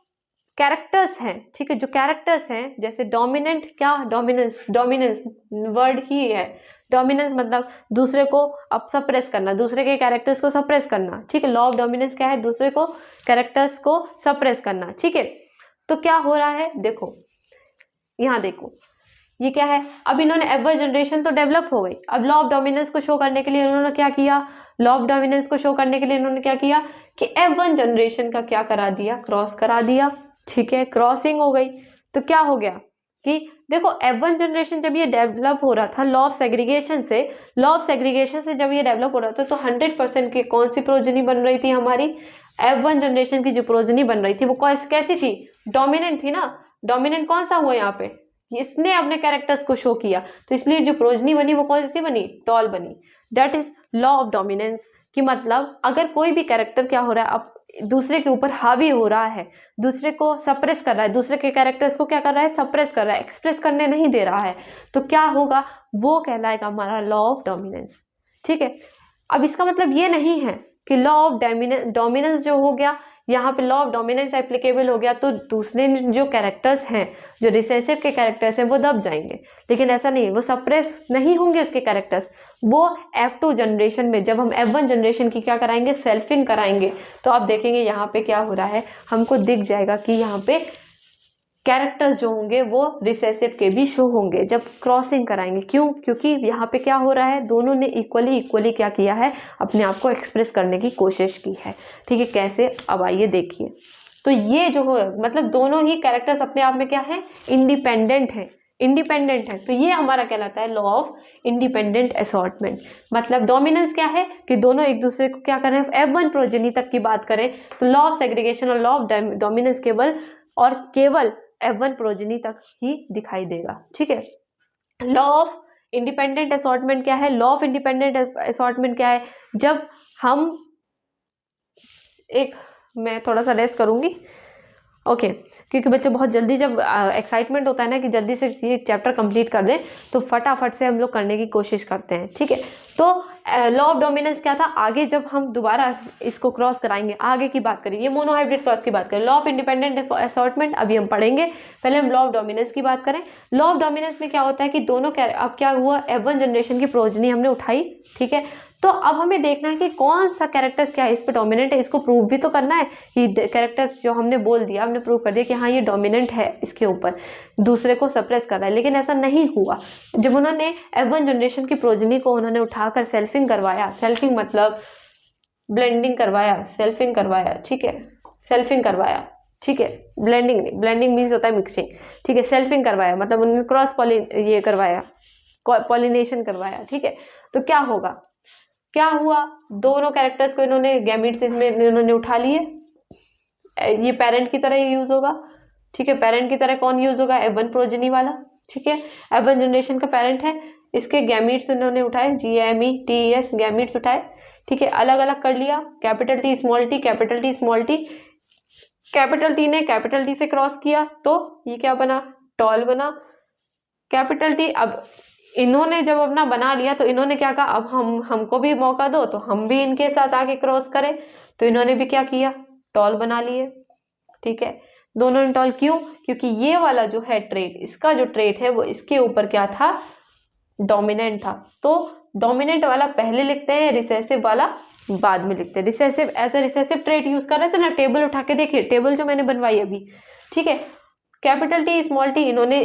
[SPEAKER 1] कैरेक्टर्स हैं, ठीक है, जो कैरेक्टर्स हैं, जैसे डोमिनेंट, क्या डोमिनेंस, डोमिनेंस वर्ड ही है, डोमिनेंस मतलब दूसरे को अब सप्रेस करना, दूसरे के कैरेक्टर्स को सप्रेस करना, ठीक है। लॉ ऑफ डोमिनेंस क्या है, दूसरे को कैरेक्टर्स को सप्रेस करना, ठीक है। तो क्या हो रहा है, देखो यहाँ देखो ये क्या है, अब इन्होंने F1 जनरेशन तो डेवलप हो गई, अब लॉ ऑफ डोमिनेंस को शो करने के लिए इन्होंने क्या किया, लॉ ऑफ डोमिनेंस को शो करने के लिए इन्होंने क्या किया कि F1 जनरेशन का क्या करा दिया, क्रॉस करा दिया, ठीक है, क्रॉसिंग हो गई। तो क्या हो गया कि देखो F1 जनरेशन जब ये डेवलप हो रहा था लॉ ऑफ सेग्रीगेशन से, लॉ ऑफ सेग्रीगेशन से जब ये डेवलप हो रहा था तो 100% की कौन सी प्रोजनी बन रही थी, हमारी F1 जनरेशन की जो प्रोजनी बन रही थी वो कैसी थी, डोमिनेंट थी ना। डोमिनेंट कौन सा हुआ यहाँ पे, इसने अपने कैरेक्टर्स को शो किया, तो इसलिए जो प्रोजनी बनी वो कौन सी बनी, टॉल बनी। That is law of dominance की मतलब अगर कोई भी कैरेक्टर क्या हो रहा है, अब दूसरे के ऊपर हावी हो रहा है, दूसरे को सप्रेस कर रहा है, दूसरे के कैरेक्टर्स को क्या कर रहा है, सप्रेस कर रहा है, एक्सप्रेस करने नहीं दे रहा है, तो क्या होगा, वो कहलाएगा हमारा लॉ ऑफ डोमिनेंस, ठीक है। अब इसका मतलब ये नहीं है कि लॉ ऑफ डोमिनेंस जो हो गया यहाँ पे लॉ ऑफ डोमिनेंस एप्लीकेबल हो गया तो दूसरे जो कैरेक्टर्स हैं, जो रिसेसिव के कैरेक्टर्स हैं वो दब जाएंगे, लेकिन ऐसा नहीं, वो सप्रेस नहीं होंगे उसके कैरेक्टर्स। वो F2 जनरेशन में जब हम F1 जनरेशन की क्या कराएंगे, सेल्फिंग कराएंगे, तो आप देखेंगे यहाँ पे क्या हो रहा है, हमको दिख जाएगा कि यहाँ पे कैरेक्टर्स जो होंगे वो रिसेसिव के भी शो होंगे जब क्रॉसिंग कराएंगे। क्यों, क्योंकि यहाँ पे क्या हो रहा है, दोनों ने इक्वली क्या किया है, अपने आप को एक्सप्रेस करने की कोशिश की है, ठीक है। कैसे, अब आइए देखिए। तो ये जो हो मतलब दोनों ही कैरेक्टर्स अपने आप में क्या है, इंडिपेंडेंट है, इंडिपेंडेंट है, तो ये हमारा कहलाता है लॉ ऑफ इंडिपेंडेंट असॉर्टमेंट। मतलब डोमिनेंस क्या है कि दोनों एक दूसरे को क्या कर रहे हैं, F1 प्रोजेनी तक की बात करें तो लॉ ऑफ सेग्रीगेशन और लॉ ऑफ डोमिनेंस केवल F1 प्रोजेनी तक ही दिखाई देगा, ठीक है। लॉ ऑफ इंडिपेंडेंट असॉर्टमेंट क्या है, लॉ ऑफ इंडिपेंडेंट असॉर्टमेंट क्या है, जब हम मैं थोड़ा सा रेस्ट करूंगी, ओके, क्योंकि बच्चे बहुत जल्दी जब एक्साइटमेंट होता है ना कि जल्दी से ये चैप्टर कंप्लीट कर दें तो फटाफट से हम लोग करने की कोशिश करते हैं, ठीक है। तो लॉ ऑफ डोमिनेंस क्या था, आगे जब हम दोबारा इसको क्रॉस कराएंगे, आगे की बात करें, ये मोनोहाइब्रिड क्रॉस की बात करें, लॉ ऑफ इंडिपेंडेंट असॉर्टमेंट अभी हम पढ़ेंगे, पहले हम लॉ ऑफ डोमिनेंस की बात करें। लॉ ऑफ डोमिनेंस में क्या होता है कि दोनों अब क्या हुआ, F1 जनरेशन की प्रोजनी हमने उठाई, ठीक है। तो अब हमें देखना है कि कौन सा कैरेक्टर्स क्या है इस पे डोमिनेंट है, इसको प्रूव भी तो करना है कि कैरेक्टर्स जो हमने बोल दिया, हमने प्रूव कर दिया कि हाँ ये डोमिनेंट है, इसके ऊपर दूसरे को सप्रेस कर रहा है, लेकिन ऐसा नहीं हुआ। जब उन्होंने F1 जनरेशन की प्रोजनी को उन्होंने उठाकर सेल्फिंग करवाया, सेल्फिंग मतलब ब्लेंडिंग करवाया, सेल्फिंग करवाया, ठीक है, सेल्फिंग करवाया, ठीक है, ब्लेंडिंग नहीं, ब्लेंडिंग मीन्स होता है मिक्सिंग, ठीक है, सेल्फिंग करवाया मतलब उन्होंने क्रॉस ये करवाया, पॉलिनेशन करवाया, ठीक है। तो क्या होगा, क्या हुआ, दोनों कैरेक्टर्स को इन्होंने गैमीट्स इसमें इन्होंने उठा लिए, ये पेरेंट की तरह यूज होगा, ठीक है, पेरेंट की तरह कौन यूज होगा, F1 प्रोजेनी वाला, ठीक है, F1 जनरेशन का पेरेंट है, इसके गैमीट्स इन्होंने उठाए, GAMETES गैमीट्स उठाए, ठीक है, अलग अलग कर लिया, capital T small T, capital T small T, capital T ने कैपिटल T से क्रॉस किया तो ये क्या बना, टॉल बना, कैपिटल T। अब इन्होंने जब अपना बना लिया तो इन्होंने क्या कहा, अब हमको भी मौका दो तो हम भी इनके साथ आके क्रॉस करें, तो इन्होंने भी क्या किया, टॉल बना लिए, ठीक है, दोनों ने टॉल। क्यों, क्योंकि ये वाला जो है ट्रेट, इसका जो ट्रेट है वो इसके ऊपर क्या था, डोमिनेंट था, तो डोमिनेंट वाला पहले लिखते हैं, रिसेसिव वाला बाद में लिखते हैं। Recessive as a recessive trait use कर रहे थे ना, टेबल उठा के देखिए, टेबल जो मैंने बनवाई अभी, ठीक है, कैपिटल टी स्मॉल टी, इन्होंने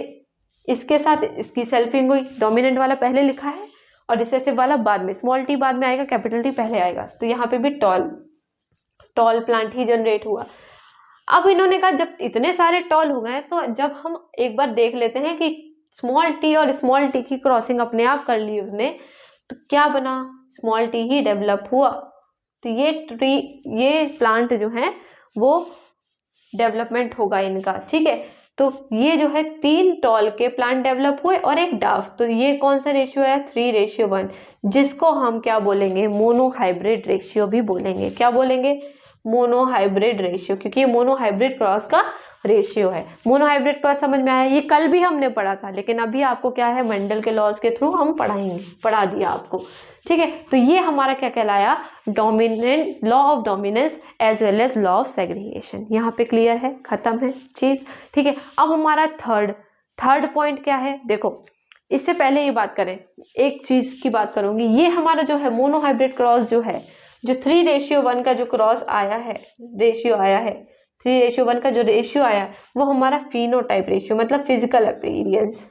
[SPEAKER 1] इसके साथ इसकी सेल्फिंग हुई, डोमिनेंट वाला पहले लिखा है और रिसेसिव वाला बाद में, स्मॉल टी बाद में आएगा, कैपिटल टी पहले आएगा, तो यहाँ पे भी टॉल प्लांट ही जनरेट हुआ। अब इन्होंने कहा जब इतने सारे टॉल हो गए तो जब हम एक बार देख लेते हैं कि स्मॉल टी और स्मॉल टी की क्रॉसिंग अपने आप कर ली उसने, तो क्या बना, स्मॉल टी ही डेवलप हुआ। तो ये प्लांट जो है वो डेवलपमेंट होगा इनका, ठीक है। तो ये जो है 3 टॉल के प्लांट डेवलप हुए और एक डाफ, तो ये कौन सा रेशियो है, 3:1, जिसको हम क्या बोलेंगे, मोनोहाइब्रिड रेशियो भी बोलेंगे। क्या बोलेंगे, मोनोहाइब्रिड रेशियो, क्योंकि ये मोनोहाइब्रिड क्रॉस का रेशियो है। मोनोहाइब्रिड क्रॉस समझ में आया, ये कल भी हमने पढ़ा था, लेकिन अभी आपको क्या है, मेंडल के लॉज के थ्रू हम पढ़ा दिया आपको, ठीक है। तो ये हमारा क्या कहलाया, dominant, law of dominance as well as law of segregation. यहाँ पे क्लियर है, खत्म है चीज, ठीक है। अब हमारा थर्ड पॉइंट क्या है, देखो इससे पहले ये बात करें, एक चीज की बात करूंगी, ये हमारा जो है मोनोहाइब्रिड क्रॉस जो है, जो 3:1 का जो क्रॉस आया है, रेशियो आया है, 3:1 का जो रेशियो आया वो हमारा फिनोटाइप रेशियो, मतलब फिजिकल अपीयरेंस,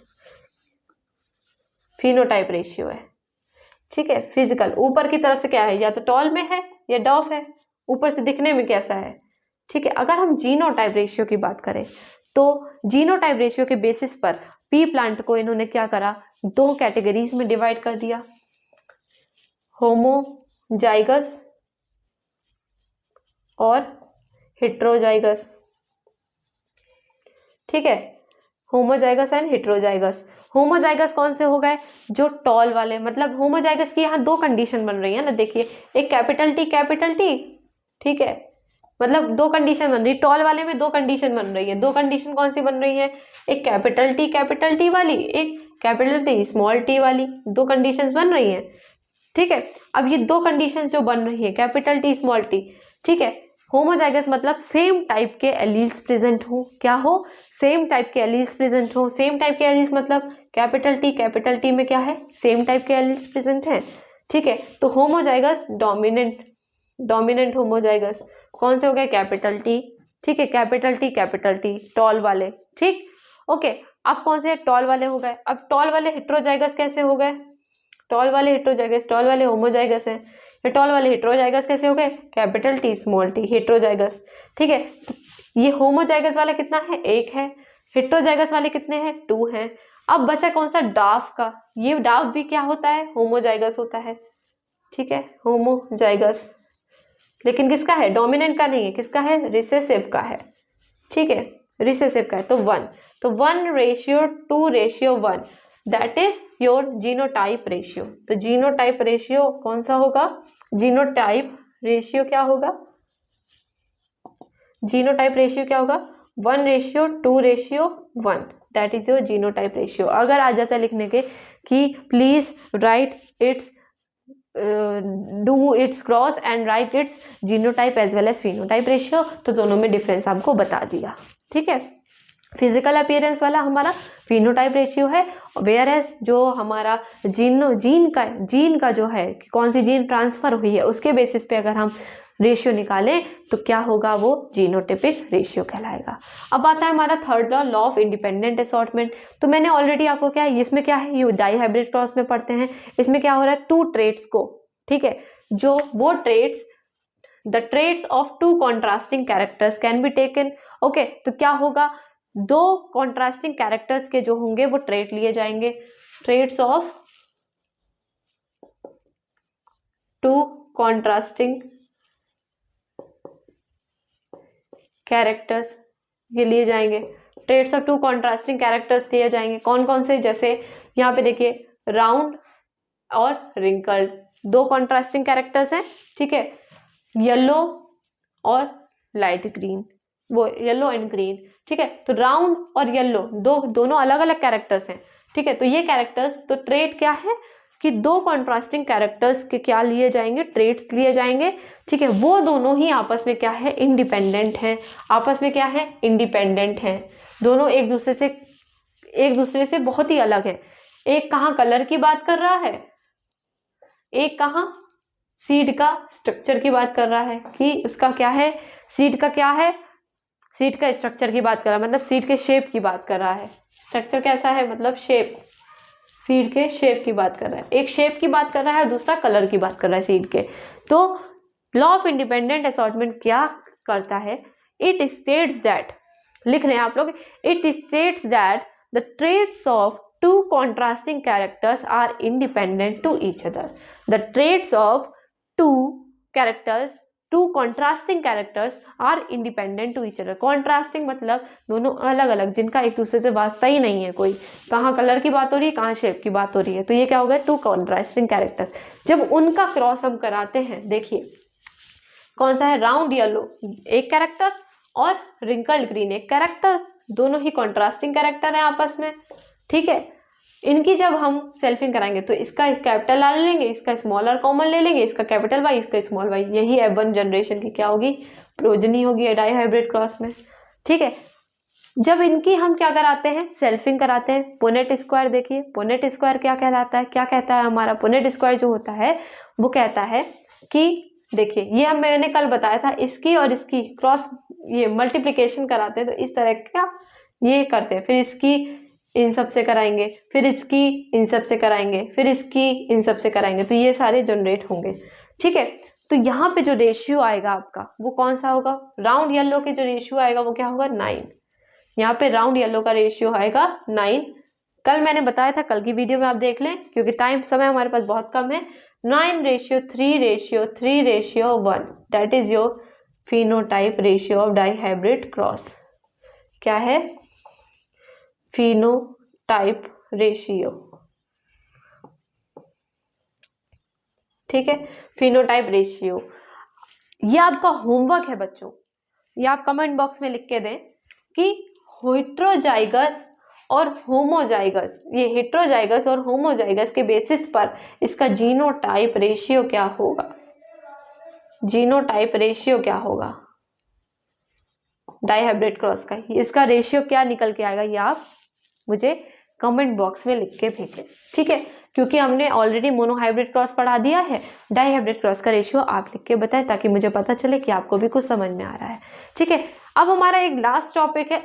[SPEAKER 1] फिनोटाइप रेशियो है, ठीक है। फिजिकल ऊपर की तरफ से क्या है, या तो टॉल में है या डॉफ है, ऊपर से दिखने में कैसा है, ठीक है। अगर हम जीनोटाइप रेशियो की बात करें तो जीनोटाइप रेशियो के बेसिस पर पी प्लांट को इन्होंने क्या करा, 2 कैटेगरीज में डिवाइड कर दिया, होमोजाइगस और हेट्रोजाइगस, ठीक है। Homozygous and heterozygous. होमोजाइगस कौन से हो गए, जो टॉल वाले, मतलब होमोजाइगस की यहाँ 2 कंडीशन बन रही है ना, देखिए एक कैपिटल टी, ठीक है, मतलब 2 कंडीशन बन रही, टॉल वाले में 2 कंडीशन बन रही है। 2 कंडीशन कौन सी बन रही है, एक कैपिटल टी वाली, एक कैपिटल टी स्मॉल टी वाली, 2 कंडीशन बन रही है, ठीक है। अब ये 2 कंडीशन जो बन रही है, कैपिटल टी स्मॉल टी, ठीक है। होमोजाइगस मतलब सेम टाइप के एलील्स प्रेजेंट हो, क्या हो, सेम टाइप के एलील्स प्रेजेंट हो। सेम टाइप के एलील्स मतलब कैपिटल टी में क्या है, सेम टाइप के एलील्स प्रेजेंट हैं, ठीक है। तो होमोजाइगस डोमिनेंट होमोजाइगस कौन से हो गए, कैपिटल टी, ठीक है, कैपिटल टी टॉल वाले, ठीक, ओके। अब कौन से टॉल वाले हो गए, अब टॉल वाले हेट्रोजाइगस कैसे हो गए, टॉल वाले हेट्रोजाइगस, टॉल वाले होमोजाइगस है, टॉल वाले हेट्रोजाइगस कैसे हो गए, capital T small T heterozygous, ठीक है। तो ये होमोजाइगस वाला कितना है, 1 है, हेट्रोजाइगस वाले कितने हैं, 2 हैं। अब बचा कौन सा, डाफ का, ये डाफ भी क्या होता है, होमोजाइगस होता है, ठीक है, होमोजाइगस, लेकिन किसका है, डोमिनेंट का नहीं है, किसका है, रिसेसिव का है, ठीक है, रिसेसिव का है। तो 1:2:1 that is your genotype ratio. तो जीनोटाइप रेशियो कौन सा होगा, जीनोटाइप रेशियो क्या होगा, जीनोटाइप रेशियो क्या होगा, 1:2:1 that is your genotype ratio. अगर आ जाता है लिखने के कि please write its do its cross and write its genotype as well as phenotype ratio, तो दोनों में डिफरेंस आपको बता दिया, ठीक है। फिजिकल अपीयरेंस वाला हमारा फिनोटाइप रेशियो है, वेयर एज जो हमारा जीन का जो है, कौन सी जीन ट्रांसफर हुई है उसके बेसिस पे अगर हम रेशियो निकालें तो क्या होगा, वो जीनोटिपिक रेशियो कहलाएगा। अब आता है हमारा third law of independent assortment. तो मैंने ऑलरेडी आपको क्या है, इसमें क्या है, ये डाई हाइब्रिड क्रॉस में पढ़ते हैं, इसमें क्या हो रहा है, 2 ट्रेट्स को, ठीक है, जो वो traits, the traits of 2 contrasting characters can be taken, okay. तो क्या होगा, 2 कॉन्ट्रास्टिंग कैरेक्टर्स के जो होंगे वो ट्रेट लिए जाएंगे, ट्रेट्स ऑफ 2 कॉन्ट्रास्टिंग कैरेक्टर्स ये लिए जाएंगे, ट्रेट्स ऑफ 2 कॉन्ट्रास्टिंग कैरेक्टर्स लिए जाएंगे। कौन कौन से, जैसे यहाँ पे देखिए राउंड और रिंकल्ड, 2 कॉन्ट्रास्टिंग कैरेक्टर्स हैं, ठीक है, येलो और लाइट ग्रीन, वो येलो एंड ग्रीन, ठीक है। तो राउंड और येलो दोनों अलग अलग कैरेक्टर्स हैं, ठीक है। तो ये कैरेक्टर्स, तो ट्रेट क्या है कि 2 कॉन्ट्रास्टिंग कैरेक्टर्स के क्या लिए जाएंगे, ट्रेट्स लिए जाएंगे, ठीक है। वो दोनों ही आपस में क्या है, इंडिपेंडेंट हैं, आपस में क्या है, इंडिपेंडेंट हैं, दोनों एक दूसरे से बहुत ही अलग है। एक कहाँ कलर की बात कर रहा है, एक कहाँ सीड का स्ट्रक्चर की बात कर रहा है, कि उसका क्या है, सीड का क्या है, सीड का स्ट्रक्चर की बात कर रहा है, मतलब सीड के शेप की बात कर रहा है। स्ट्रक्चर कैसा है, मतलब शेप, सीड के शेप की बात कर रहा है। एक शेप की बात कर रहा है, दूसरा कलर की बात कर रहा है सीड के। तो लॉ ऑफ इंडिपेंडेंट असॉर्टमेंट क्या करता है, इट स्टेट्स दैट, लिख रहे हैं आप लोग, it states that the traits of two contrasting characters are independent to each other. The traits of two characters, two contrasting characters are independent to each other. Contrasting मतलब दोनों अलग अलग, जिनका एक दूसरे से वास्ता ही नहीं है कोई, कहाँ कलर की बात हो रही है, कहाँ शेप की बात हो रही है। तो ये क्या हो गया, टू कॉन्ट्रास्टिंग कैरेक्टर्स। जब उनका क्रॉस हम कराते हैं, देखिए कौन सा है, राउंड येलो एक कैरेक्टर और रिंकल्ड ग्रीन एक कैरेक्टर, दोनों ही कॉन्ट्रास्टिंग कैरेक्टर है आपस में, ठीक है। इनकी जब हम सेल्फिंग कराएंगे तो इसका कैपिटल आर लेंगे, इसका स्मॉल आर कॉमन ले लेंगे, इसका कैपिटल वाई, इसका स्मॉल वाई, यही F1 जनरेशन की क्या होगी, प्रोजनी होगी डाई हाइब्रिड क्रॉस में, ठीक है। जब इनकी हम क्या कराते हैं, सेल्फिंग कराते हैं, पुनेट स्क्वायर, देखिए पुनेट स्क्वायर क्या कहलाता है, क्या कहता है हमारा पुनेट स्क्वायर जो होता है वो कहता है कि देखिए ये मैंने कल बताया था, इसकी और इसकी क्रॉस ये मल्टीप्लिकेशन कराते हैं तो इस तरह का ये करते हैं, फिर इसकी इन सब से कराएंगे, फिर इसकी इन सब से कराएंगे, फिर इसकी इन सब से कराएंगे, तो ये सारे जनरेट होंगे, ठीक है। तो यहाँ पे जो रेशियो आएगा आपका वो कौन सा होगा, राउंड येलो के जो रेशियो आएगा वो क्या होगा, 9। यहाँ पे राउंड येलो का रेशियो आएगा 9। कल मैंने बताया था, कल की वीडियो में आप देख लें क्योंकि टाइम समय हमारे पास बहुत कम है। 9:3:3:1, that is your phenotype ratio of dihybrid cross. क्या है, फिनोटाइप रेशियो, ठीक है, फिनोटाइप रेशियो। ये आपका होमवर्क है बच्चों, ये आप कमेंट बॉक्स में लिख के दें कि हेट्रोजाइगस और होमोजाइगस, ये हेट्रोजाइगस और होमोजाइगस के बेसिस पर इसका जीनोटाइप रेशियो क्या होगा, जीनोटाइप रेशियो क्या होगा डाई हाइब्रिड क्रॉस का, इसका रेशियो क्या निकल के आएगा, ये आप मुझे कमेंट बॉक्स में लिख के भेजें, ठीक है। क्योंकि हमने ऑलरेडी मोनो हाइब्रिड क्रॉस पढ़ा दिया है, डाई हाइब्रिड क्रॉस का रेशियो आप लिख के बताएं ताकि मुझे पता चले कि आपको भी कुछ समझ में आ रहा है, ठीक है। अब हमारा एक लास्ट टॉपिक है,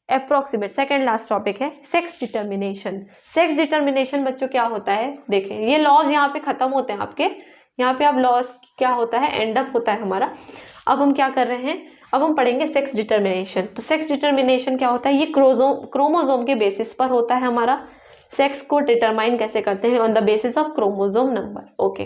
[SPEAKER 1] अप्रोक्सीमेट सेकेंड लास्ट टॉपिक है सेक्स डिटर्मिनेशन। सेक्स डिटर्मिनेशन बच्चों क्या होता है, देखें ये लॉज यहाँ पे खत्म होते हैं आपके, यहाँ पे आप लॉज क्या होता है, एंड अप होता है हमारा। अब हम क्या कर रहे हैं, अब हम पढ़ेंगे सेक्स डिटर्मिनेशन। तो सेक्स डिटर्मिनेशन क्या होता है, ये क्रोमोजोम के बेसिस पर होता है हमारा। सेक्स को डिटरमाइन कैसे करते हैं, on the basis of chromosome number, okay.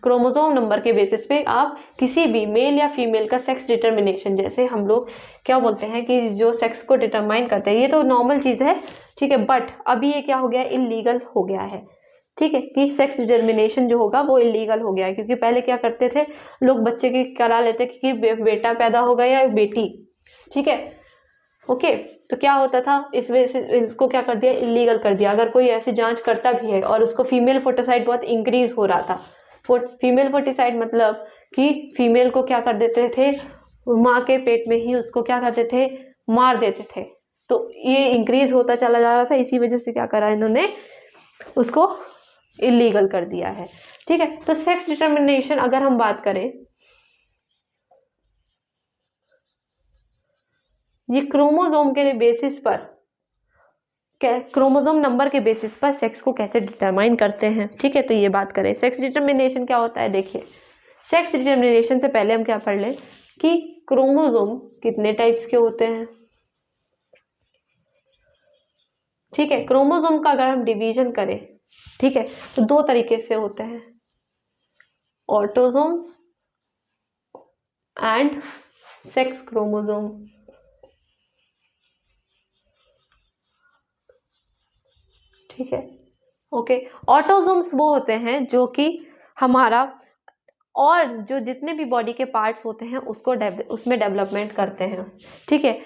[SPEAKER 1] Chromosome number के बेसिस पे आप किसी भी मेल या फीमेल का सेक्स डिटर्मिनेशन, जैसे हम लोग क्या बोलते हैं कि जो सेक्स को डिटरमाइन करते हैं, ये तो नॉर्मल चीज़ है, ठीक है, बट अभी ये क्या हो गया, इलीगल हो गया है, ठीक है, कि सेक्स डिटर्मिनेशन जो होगा वो इलीगल हो गया है। क्योंकि पहले क्या करते थे लोग, बच्चे की करा लेते कि बेटा पैदा होगा या बेटी, ठीक है, ओके। तो क्या होता था, इस वजह से इसको क्या कर दिया, इलीगल कर दिया। अगर कोई ऐसी जांच करता भी है और उसको फीमेल फोर्टिसाइड बहुत इंक्रीज हो रहा था, फीमेल फोर्टिसाइड मतलब कि फीमेल को क्या कर देते थे, माँ के पेट में ही उसको क्या करते थे, मार देते थे। तो ये इंक्रीज होता चला जा रहा था, इसी वजह से क्या करा इन्होंने, उसको इलीगल कर दिया है, ठीक है। तो सेक्स डिटर्मिनेशन अगर हम बात करें, ये क्रोमोजोम के बेसिस पर, क्रोमोजोम नंबर के बेसिस पर सेक्स को कैसे डिटरमाइन करते हैं, ठीक है। तो ये बात करें सेक्स डिटर्मिनेशन क्या होता है, देखिए सेक्स डिटर्मिनेशन से पहले हम क्या पढ़ लें कि क्रोमोजोम कितने टाइप्स के होते हैं, ठीक है। क्रोमोजोम का अगर हम डिवीजन करें, ठीक है, तो 2 तरीके से होते हैं, ऑटोसोम्स एंड सेक्स क्रोमोजोम, ठीक है, ओके। ऑटोसोम्स वो होते हैं जो कि हमारा और जो जितने भी बॉडी के पार्ट्स होते हैं उसको उसमें डेवलपमेंट करते हैं, ठीक है।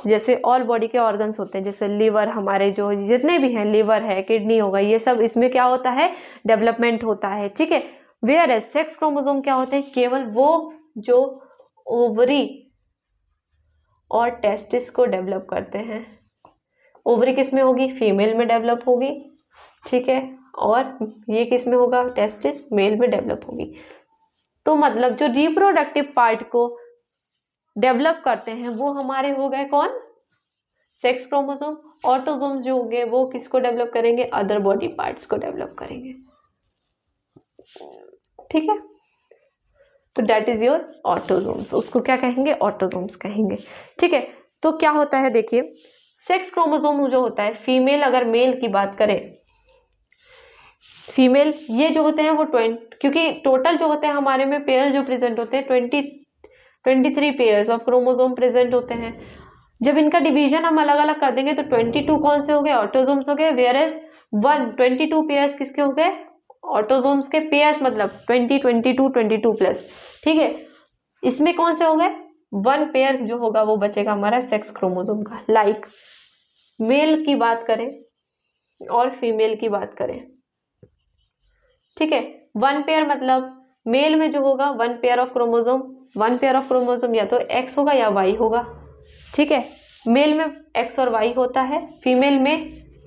[SPEAKER 1] जैसे ऑल बॉडी के ऑर्गन्स होते हैं, जैसे लीवर, हमारे जो जितने भी हैं, लीवर है, किडनी होगा, ये सब इसमें क्या होता है, डेवलपमेंट होता है, ठीक है। वेयर एज सेक्स क्रोमोसोम क्या होते हैं, केवल वो जो ओवरी और टेस्टिस को डेवलप करते हैं। ओवरी किस में होगी, फीमेल में डेवलप होगी, ठीक है, और ये किस में होगा, टेस्टिस मेल में डेवलप होगी। तो मतलब जो रिप्रोडक्टिव पार्ट को डेवलप करते हैं वो हमारे हो गए कौन, सेक्स क्रोमोसोम। ऑटोसोम्स जो होंगे वो किसको डेवलप करेंगे, अदर बॉडी पार्ट्स को डेवलप करेंगे, ठीक है। तो डेट इज योर ऑटोसोम्स, उसको क्या कहेंगे, ऑटोसोम्स कहेंगे, ठीक है। तो क्या होता है देखिए, सेक्स क्रोमोसोम जो होता है, फीमेल अगर मेल की बात करें, फीमेल ये जो होते हैं वो 20, क्योंकि टोटल जो होते हैं हमारे में पेयर जो प्रेजेंट होते हैं 23 पेयर्स ऑफ क्रोमोसोम प्रेजेंट होते हैं। जब इनका डिवीजन हम अलग अलग कर देंगे तो 22 कौन से हो गए, ऑटोसोम्स हो गए, वेयर एज 22 पेयर्स किसके हो गए, ऑटोसोम्स के पेयर्स, मतलब 22 प्लस, ठीक है। इसमें कौन से हो गए, 1 पेयर जो होगा वो बचेगा हमारा सेक्स क्रोमोसोम का। लाइक मेल की बात करें और फीमेल की बात करें, ठीक है। 1 पेयर मतलब मेल में जो होगा 1 pair of chromosome, 1 pair of chromosome या तो एक्स होगा या वाई होगा, ठीक है। मेल में एक्स और वाई होता है, फीमेल में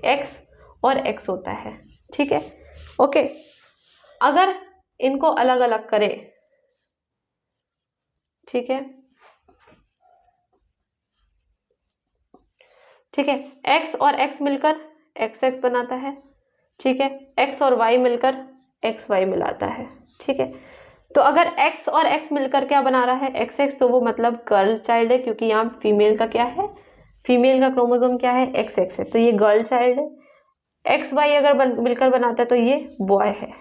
[SPEAKER 1] एक्स और एक्स होता है, ठीक है, ओके। अगर इनको अलग अलग करें, ठीक है, ठीक है, एक्स और एक्स मिलकर एक्स एक्स बनाता है, ठीक है, एक्स और वाई मिलकर एक्स वाई मिलाता है, ठीक है। तो अगर x और x मिलकर क्या बना रहा है, एक्स एक्स, तो वो मतलब गर्ल चाइल्ड है, क्योंकि यहाँ फीमेल का क्या है, फीमेल का क्रोमोसोम क्या है, एक्स एक्स है, तो ये गर्ल चाइल्ड है। एक्स वाई अगर मिलकर बनाता है तो ये बॉय है,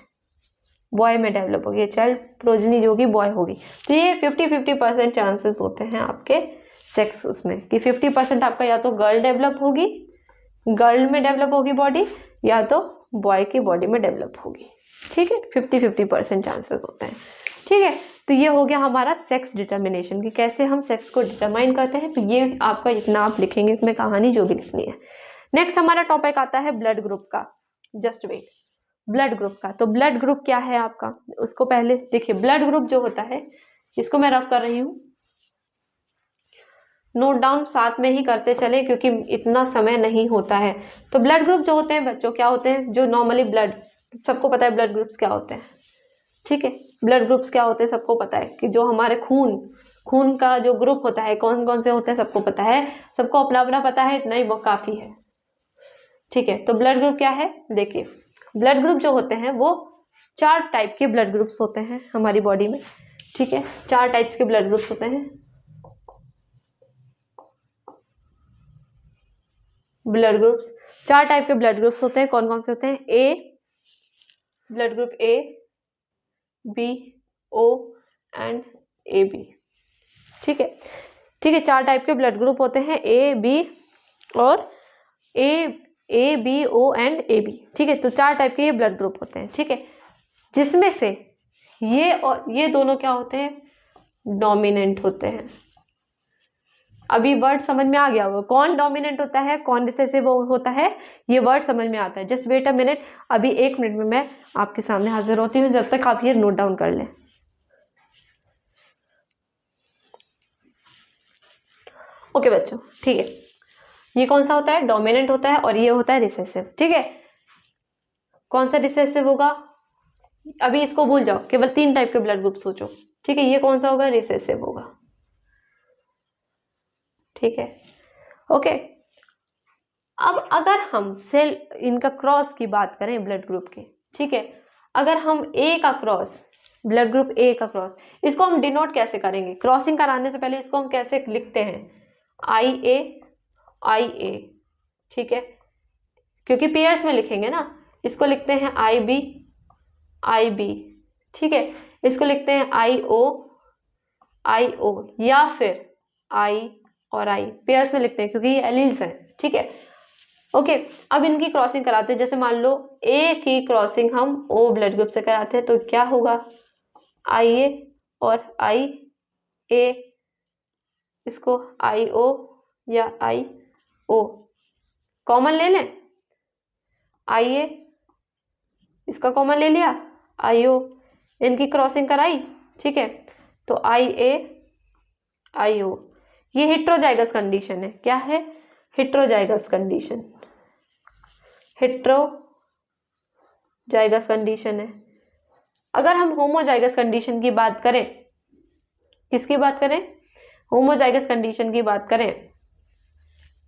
[SPEAKER 1] बॉय में डेवलप होगी, ये चाइल्ड प्रोजनी जो होगी बॉय होगी। तो ये 50-50% चांसेस होते हैं आपके सेक्स उसमें, कि 50% आपका या तो गर्ल डेवलप होगी, गर्ल में डेवलप होगी बॉडी, या तो बॉय की बॉडी में डेवलप होगी, ठीक है। 50-50% चांसेस होते हैं, ठीक है। तो ये हो गया हमारा सेक्स डिटर्मिनेशन, कि कैसे हम सेक्स को डिटरमाइन करते हैं। तो ये आपका इतना आप लिखेंगे, इसमें कहानी जो भी लिखनी है। नेक्स्ट हमारा टॉपिक आता है ब्लड ग्रुप का, जस्ट वेट, ब्लड ग्रुप का। तो ब्लड ग्रुप क्या है आपका, उसको पहले देखिए। ब्लड ग्रुप जो होता है, जिसको मैं रफ कर रही हूँ, नोट डाउन साथ में ही करते चले क्योंकि इतना समय नहीं होता है। तो ब्लड ग्रुप जो होते हैं बच्चों, क्या होते हैं, जो नॉर्मली ब्लड, सबको पता है ब्लड ग्रुप्स क्या होते हैं, ठीक है। ब्लड ग्रुप्स क्या होते हैं सबको पता है, कि जो हमारे खून का जो ग्रुप होता है कौन कौन से होते हैं सबको पता है, सबको अपना अपना पता है, इतना ही वो काफी है, ठीक है। तो ब्लड ग्रुप क्या है, देखिए ब्लड ग्रुप जो होते हैं वो 4 टाइप के ब्लड ग्रुप्स होते हैं हमारी बॉडी में, ठीक है। 4 टाइप्स के ब्लड ग्रुप्स होते हैं। ब्लड ग्रुप्स 4 टाइप के ब्लड ग्रुप्स होते हैं, कौन कौन से होते हैं, A, blood group A, B, O and A B, ठीक है, ठीक है। 4 टाइप के ब्लड ग्रुप होते हैं, ए बी और A B O and A B, ठीक है। तो 4 टाइप के ये ब्लड ग्रुप होते हैं, ठीक है, जिसमें से ये और ये दोनों क्या होते हैं, डोमिनेंट होते हैं। अभी वर्ड समझ में आ गया होगा, कौन डोमिनेंट होता है कौन रिसेसिव होता है, ये वर्ड समझ में आता है। जस्ट वेट अ मिनट, अभी 1 मिनट में मैं आपके सामने हाजिर होती हूँ, जब तक आप ये नोट डाउन कर लें। ओके बच्चों, ठीक है, ये कौन सा होता है, डोमिनेंट होता है, और ये होता है रिसेसिव, ठीक है। कौन सा रिसेसिव होगा, अभी इसको भूल जाओ, केवल 3 टाइप के ब्लड ग्रुप सोचो, ठीक है। ये कौन सा होगा, रिसेसिव होगा, ठीक है, ओके। अब अगर हम सेल इनका क्रॉस की बात करें ब्लड ग्रुप के, ठीक है, अगर हम ए का क्रॉस, ब्लड ग्रुप ए का क्रॉस, इसको हम डिनोट कैसे करेंगे, क्रॉसिंग कराने से पहले इसको हम कैसे लिखते हैं, आई ए, ठीक है, क्योंकि पेयर्स में लिखेंगे ना, इसको लिखते हैं आई बी, ठीक है। इसको लिखते हैं आई ओ, या फिर आई और आई, पेयर्स में लिखते हैं क्योंकि ये एलील्स हैं, ठीक है, ओके। अब इनकी क्रॉसिंग कराते हैं, जैसे मान लो ए की क्रॉसिंग हम ओ ब्लड ग्रुप से कराते हैं, तो क्या होगा, आई ए और आई ए, इसको आई ओ या आई ओ कॉमन ले लें, आई ए इसका कॉमन ले लिया, आई ओ, इनकी क्रॉसिंग कराई, ठीक है। तो आई ए आई ओ, ये हेट्रोजाइगस कंडीशन है, क्या है, हेट्रोजाइगस कंडीशन, हेट्रोजाइगस कंडीशन है। अगर हम होमोजाइगस कंडीशन की बात करें, किसकी बात करें, होमोजाइगस कंडीशन की बात करें,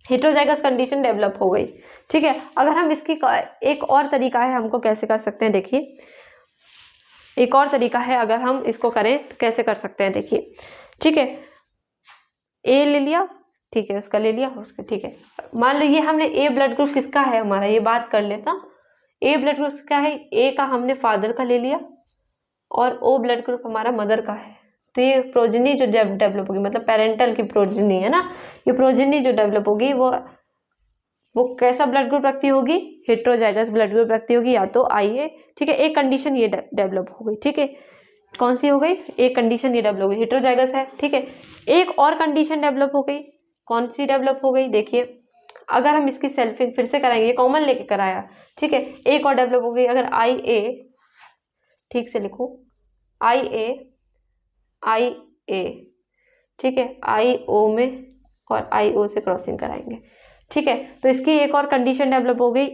[SPEAKER 1] हेटेरोजाइगस कंडीशन डेवलप हो गई। ठीक है, अगर हम इसकी एक और तरीका है, हमको कैसे कर सकते हैं, देखिए एक और तरीका है, अगर हम इसको करें तो कैसे कर सकते हैं, देखिए। ठीक है, ए ले लिया, ठीक है, उसका ले लिया, उसका, ठीक है। मान लो ये हमने ए ब्लड ग्रुप किसका है हमारा, ये बात कर लेता। ए ब्लड ग्रुप क्या है, ए का हमने फादर का ले लिया और ओ ब्लड ग्रुप हमारा मदर का है। तो ये प्रोजेनी जो डेवलप होगी, मतलब पेरेंटल की प्रोजेनी है ना, ये प्रोजेनी जो डेवलप होगी वो कैसा ब्लड ग्रुप रखती होगी, हेटेरोजाइगस ब्लड ग्रुप रखती होगी, या तो IA। ठीक है, एक कंडीशन ये डेवलप हो गई। ठीक है, कौन सी हो गई, एक कंडीशन ये डेवलप हो गई, हेटेरोजाइगस है। ठीक है, एक और कंडीशन डेवलप हो गई, कौन सी डेवलप हो गई, देखिए अगर हम इसकी सेल्फिंग फिर से कराएंगे, ये कॉमन लेके कराया। ठीक है, एक और डेवलप हो गई, अगर IA, ठीक से लिखो, IA, ठीक है, IO में और IO से क्रॉसिंग कराएंगे। ठीक है, तो इसकी एक और कंडीशन डेवलप हो गई।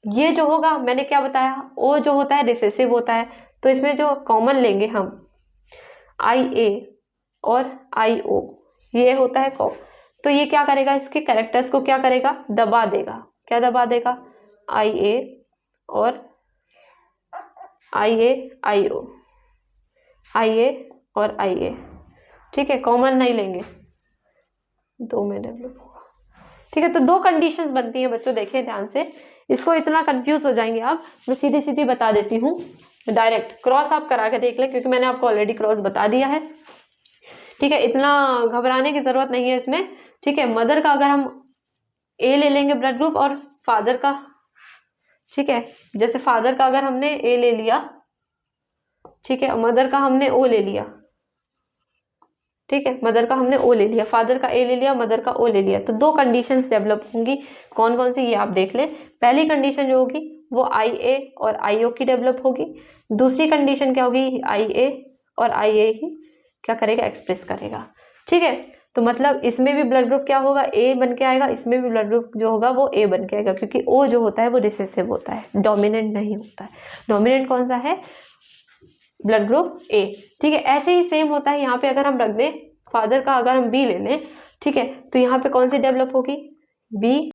[SPEAKER 1] ये जो होगा, मैंने क्या बताया, O जो होता है रिसेसिव होता है, तो इसमें जो कॉमन लेंगे हम IA और IO, ये होता है तो ये क्या करेगा, इसके कैरेक्टर्स को क्या करेगा, दबा देगा। क्या दबा देगा, IA और IO, IA और IA। ठीक है, कॉमन नहीं लेंगे, 2 में डेवलप होगा। ठीक है, तो 2 कंडीशंस बनती हैं बच्चों, देखिए ध्यान से, इसको इतना कंफ्यूज हो जाएंगे आप, मैं सीधी सीधी बता देती हूँ डायरेक्ट। क्रॉस आप करा के देख लें, क्योंकि मैंने आपको ऑलरेडी क्रॉस बता दिया है। ठीक है, इतना घबराने की जरूरत नहीं है इसमें। ठीक है, मदर का अगर हम A ले लेंगे ब्लड ग्रुप और फादर का, ठीक है, जैसे फादर का अगर हमने A ले लिया, ठीक है, मदर का हमने O ले लिया। ठीक है, मदर का हमने O ले लिया, फादर का A ले लिया, मदर का O ले लिया, तो 2 कंडीशंस डेवलप होंगी। कौन कौन सी, ये आप देख लें। पहली कंडीशन जो होगी वो IA और IO की डेवलप होगी। दूसरी कंडीशन क्या होगी, IA और IA ही क्या करेगा, एक्सप्रेस करेगा। ठीक है, तो मतलब इसमें भी ब्लड ग्रुप क्या होगा, A बन के आएगा, इसमें भी ब्लड ग्रुप जो होगा वो A बन के आएगा, क्योंकि O जो होता है वो रिसेसिव होता है, डोमिनेंट नहीं होता है। डोमिनेंट कौन सा है, ब्लड ग्रुप A। ठीक है, ऐसे ही सेम होता है यहाँ पे, अगर हम रख दें फादर का, अगर हम B ले लें, ठीक है, तो यहाँ पे कौन सी डेवलप होगी, B